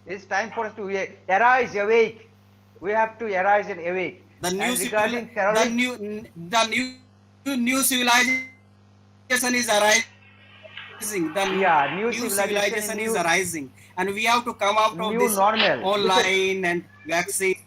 it's time for us to arise, awake. We have to arise and awake. The new civilization is arising. The new civilization is arising, and we have to come out of this normal online and vaccines.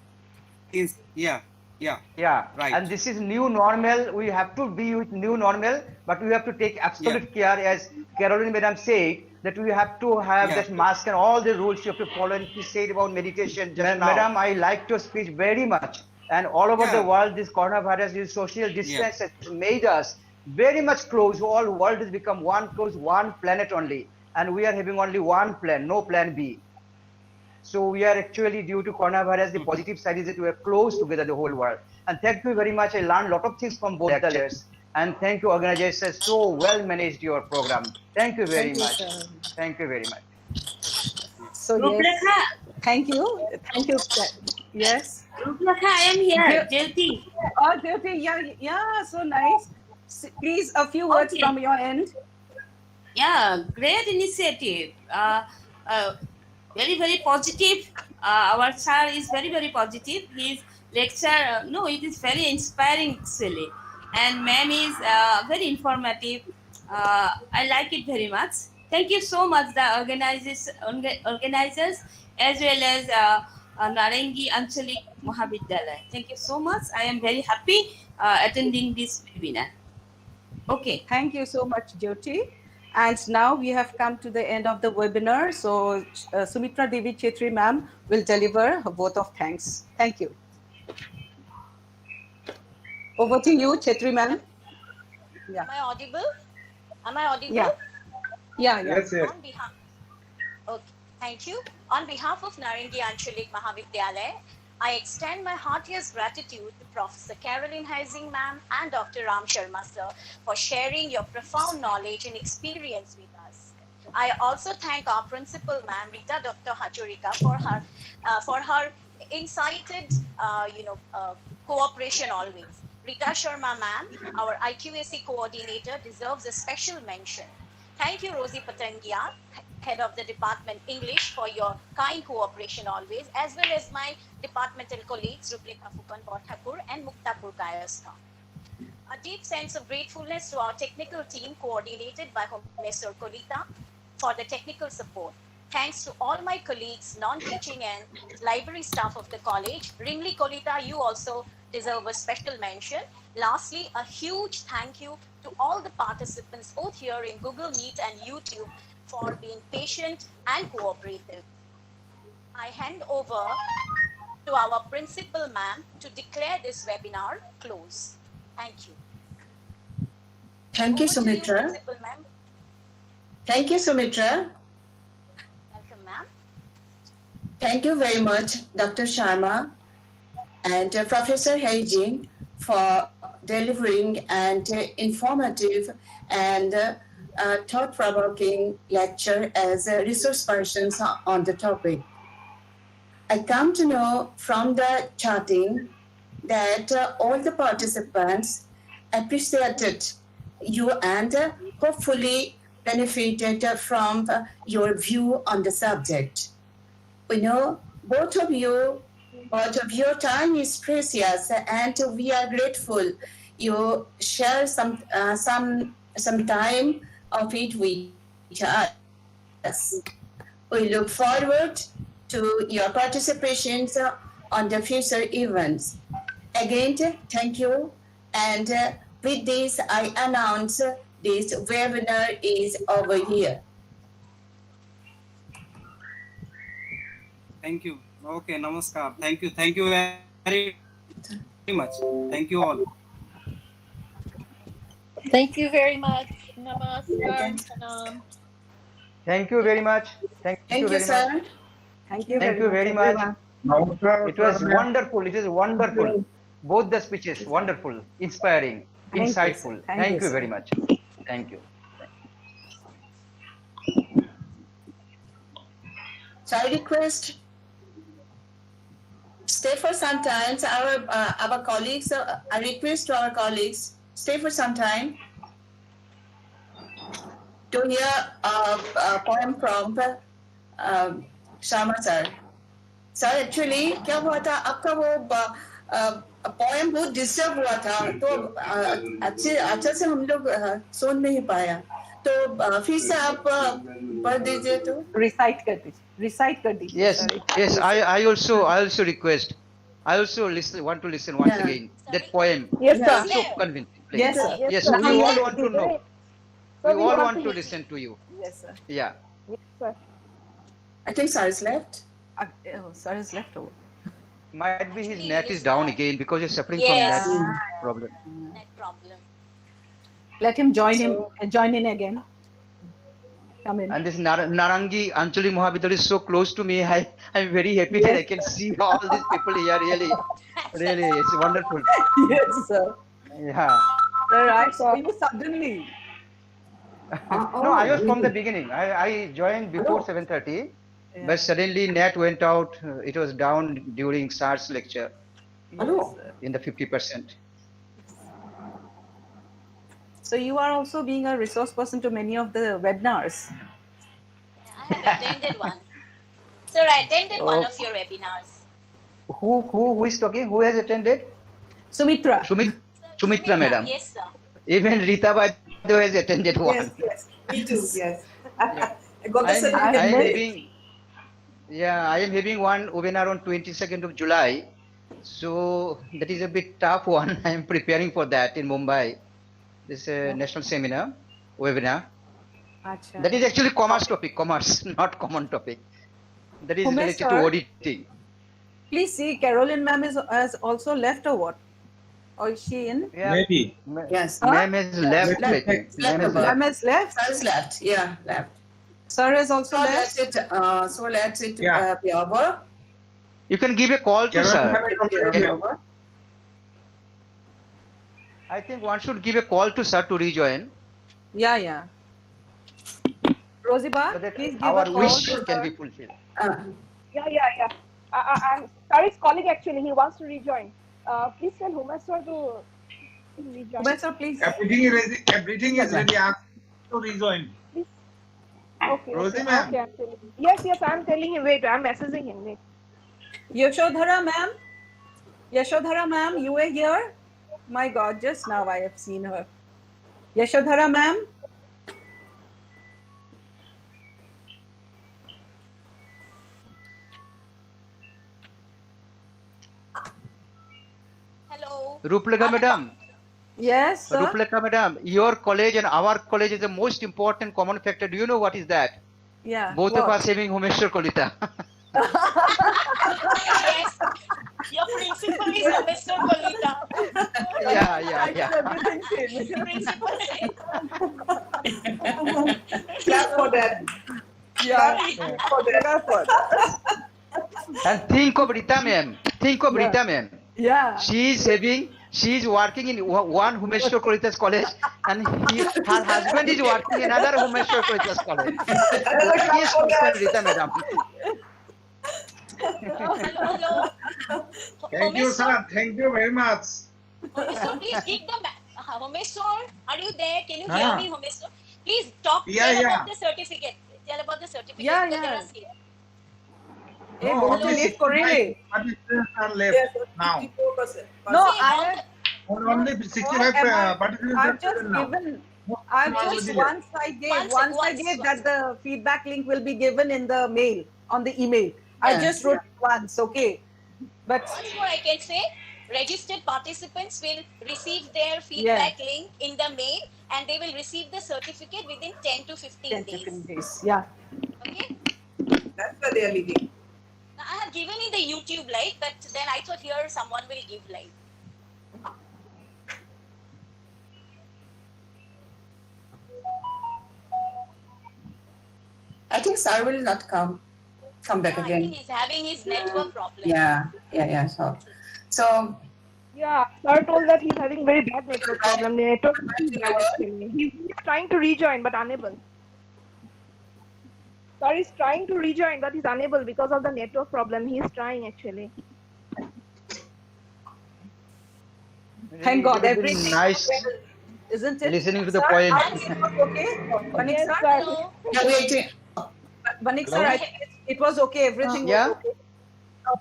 Yeah. Right. And this is new normal. We have to be with new normal, but we have to take absolute care, as Caroline Madam said, that we have to have that mask and all the rules you have to follow. And she said about meditation. Madam, I like your speech very much. And all over the world, this coronavirus, this social distance has made us very much close. All world has become one close, one planet only. And we are having only one plan, no plan B. So we are actually, due to coronavirus, the positive side is that we are close together, the whole world. And thank you very much. I learned a lot of things from both lectures. And thank you, organizers. So well managed your program. Thank you very much. Thank you very much. So yes, thank you. Thank you. Yes. I am here. Jyoti. Oh, Jyoti, yeah, so nice. Please, a few words from your end. Yeah, great initiative. Very, very positive. Our sir is very, very positive. His lecture, it is very inspiring actually. And ma'am is very informative. I like it very much. Thank you so much, the organizers as well as Narangi Anchalik Mahavidyalaya. Thank you so much. I am very happy attending this webinar. Okay. Thank you so much, Jyoti. And now we have come to the end of the webinar. So Sumitra Devi Chetri ma'am will deliver her vote of thanks. Thank you. Over to you, Chetri ma'am. Yeah. Am I audible? Yeah. Yes. On behalf, okay, thank you. On behalf of Narangi Anchalik Mahavidyalaya, I extend my heartiest gratitude to Professor Caroline Heising ma'am and Dr. Ram Sharma sir for sharing your profound knowledge and experience with us. I also thank our principal ma'am, Rita Dr. Hajurika, for her incited, cooperation always. Rita Sharma ma'am, our IQAC coordinator, deserves a special mention. Thank you, Rosie Patangia, head of the department English, for your kind cooperation always, as well as my departmental colleagues Ruplika Fukan Thakur and Muktapur Kayastha. A deep sense of gratefulness to our technical team coordinated by Homesur Kolita for the technical support. Thanks to all my colleagues, non-teaching and library staff of the college. Ringli Kolita, you also deserve a special mention. Lastly, a huge thank you to all the participants, both here in Google Meet and YouTube, for being patient and cooperative. I hand over to our principal ma'am to declare this webinar closed. Thank you. Thank you, Sumitra. Thank you, Sumitra. Thank you very much, Dr. Sharma and Professor Haijin for delivering an informative and thought-provoking lecture as resource persons on the topic. I come to know from the chatting that all the participants appreciated you and hopefully benefited from your view on the subject. We know both of your time is precious, and we are grateful you share some time of it with us. We look forward to your participations on the future events. Again, thank you. And with this, I announce this webinar is over here. Thank you. Okay, namaskar. Thank you. Thank you very much. Thank you all. Thank you very much. Namaskar. Pranam. Thank you very much. Thank you very sir. much. Thank you Thank you very much. It was wonderful. It is wonderful. Both the speeches, wonderful, inspiring, insightful. Thank you very much. Thank you. So I request stay for some time. Our colleagues, I request to our colleagues, stay for some time to hear a poem from Sharma sir. Sir, actually, क्या हुआ था आपका वो poem बहुत disturb हुआ था, तो अच्छे से हम लोग सुन नहीं पाया, तो फिर से आप पढ़ दीजिए, तो रिसाइट कर दीजिए. Yes. I also request. I also want to listen once again that poem. Yes, sir. So convincing. Yes, sir. Yes, we all want to know. We all want to listen to you. Yes, sir. Yeah. Yes, sir. I think sir is left. Sir is left over. Might be his net is down again because he's suffering from Yes. net problem. Net problem. Let him join in again. Come in. And this Narangi, Anchalik Mahavidyalaya is so close to me. I'm very happy that I can see all these people here. Really, it's wonderful. Yes, sir. Yeah. Sir, I saw you suddenly. No, I was from the beginning. I joined before 7:30, but suddenly net went out. It was down during SARS lecture in the 50%. So you are also being a resource person to many of the webinars. I have attended one. Sir, I attended one of your webinars. Who is talking? Who has attended? Sumitra. Sumitra, madam. Yes, sir. Even Rita Baidu has attended one. Yes, me too. Yes. Yeah. I got the certificate. I am having one webinar on 22nd of July. So that is a bit tough one. I am preparing for that in Mumbai. This national seminar, webinar. Achha. That is actually commerce topic, not common topic. That is related to auditing. Please see, Caroline ma'am has also left or what? Or is she in? Yeah. Maybe. Yes. Ma'am has left. Ma'am has left? Sir is left. Yeah, left. Sir has also left? So let it be over. You can give a call to sir. I think one should give a call to sir to rejoin. Yeah. Rosiba, So that please give our a call wish to can sir. be fulfilled. Yeah. Sir is calling actually. He wants to rejoin. Please tell Humesh sir to rejoin. Umesh sir, please. Everything is ready. Ask to rejoin. Okay. Rosie ma'am. Okay, I'm telling him. Yes, I'm telling him. Wait, I'm messaging him. Wait. Yashodhara ma'am, you were here? My God, just now I have seen her. Yashodhara ma'am? Hello. Rupleka madam. Yes, sir. Rupleka madam, your college and our college is the most important common factor. Do you know what is that? Yeah. Both of us having Humeshwar Kolita. Yes. Your principal is Mr. Kolita. Yeah. Principal. Clap for that. Yeah. For that. And think of Rita ma'am. Think of Rita ma'am. Yeah. She's working in one Humeshwar Koritas college, and her husband is working in another Humeshwar Koritas college. Yes, Rita madam. Hello. Thank you, sir. Thank you very much. Homesor, please give the Homesor, are you there? Can you hear me, Homesor? Please talk about the certificate. Tell about the certificate. Yeah. Only 65 participants are left now. 54%. No, Only 65 participants are left. I've just once I gave that the feedback link will be given in the mail, on the email. I just wrote it once, okay. But once more I can say, registered participants will receive their feedback link in the mail, and they will receive the certificate within 10 to 15 days. Yeah. Okay? That's where they are living. I have given in the YouTube live, but then I thought here someone will give live. I think sir will not come back I again. think he's having his network problem. Yeah. So Yeah, sir told that he's having very bad network problem. The network is bad actually. He's trying to rejoin but unable. Sir is trying to rejoin but he's unable because of the network problem. He's trying actually. Thank God, It would be everything nice isn't it? listening to the Sir, point. okay? Manik Yes, sir? sir. Hello. Manik sir, I think it was okay. Everything was okay.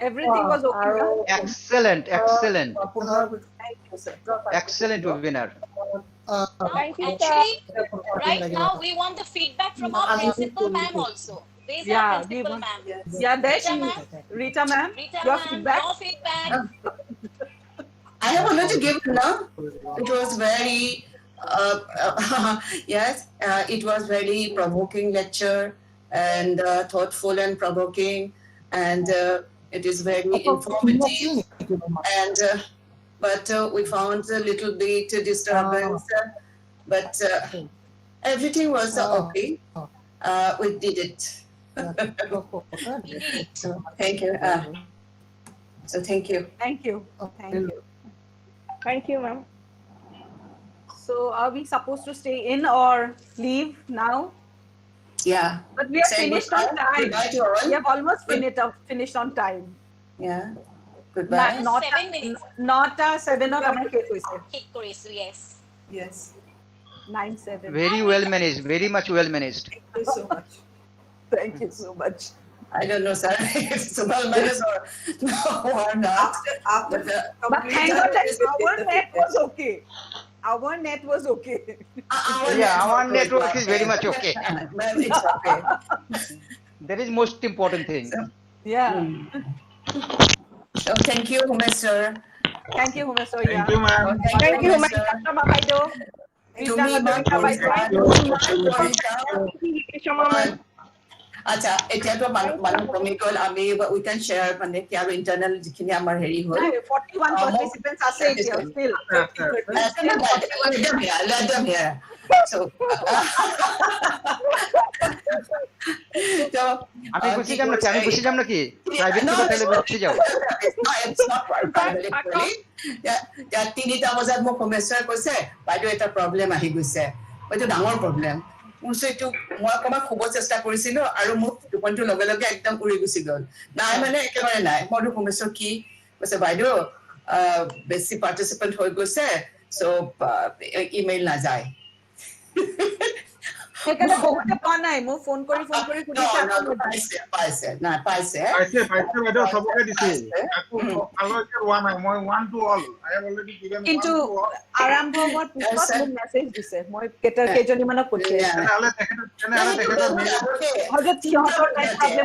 Everything was okay. Excellent. Thank you, sir. Excellent webinar. Thank you, sir. Actually, right now we want the feedback from our principal ma'am also. Where's our principal ma'am? Yeah, there Rita she ma'am? Rita ma'am, Rita your ma'am, feedback? your feedback. I have only to give now. It was very it was very provoking lecture and thoughtful and provoking, and it is very informative. And but we found a little bit disturbance, but everything was okay. We did it. So thank you. Thank you. Thank you. Thank you. Thank you, ma'am. So are we supposed to stay in or leave now? Yeah. But we have Say finished on goodbye. time. Goodbye to all. We have almost finished on time. Yeah. Goodbye. Not 7 minutes. Not 7 or Hit Chris, yes. Yes. 9-7. Very well managed. Very much well managed. Thank you so much. Thank you so much. I don't know, sir. It's well managed or not. After But thank God that our net was okay. Our net was okay. Our network is very much okay. Ma'am, it's okay. That is most important thing. Yeah. So thank you, Mr. Thank you, Humesh. Thank you, ma'am. Thank you, ma'am. Dr. Mabaido. To me, ma'am, আচ্ছা এতিয়াতো মানুহ কমি গ'ল আমি we can share মানে কি আৰু internal যিখিনি আমাৰ হেৰি হ'ল 41 participants আছে এতিয়া still. Let them hear. So আমি গুছি যাম নাকি প্রাইভেট হোটেলে গুছি যাও it's not privately. Yeah, 3টা বজাত মোক কমেছাৰ কৈছে বাইদেউ এটা প্ৰবলেম আহি গৈছে এইটো ডাঙৰ প্ৰবলেম এইটো মই অকণমান খুব চেষ্টা কৰিছিলো আৰু মোক টোপনিটো লগে লগে একদম উৰি গুচি গ'ল নাই মানে একেবাৰে নাই মই কমেছৰ কি কৈছে বাইদেউ বেছি পাৰ্টিচিপেণ্ট হৈ গৈছে চ' ইমেইল নাযায় সেইকাৰণে বহুতে পোৱা নাই মোক ফোন কৰি সুধিছে পাইছে বাইদেউ সবকে দিছে আলোকে হোৱা নাই মই one to all I have already given কিন্তু আৰম্ভ হোৱাৰ পিছত মোক মেছেজ দিছে মই কেইজনীমানক পঠিয়াইছো তেনেহ'লে তেখেতৰ হয়তো সিহঁতৰ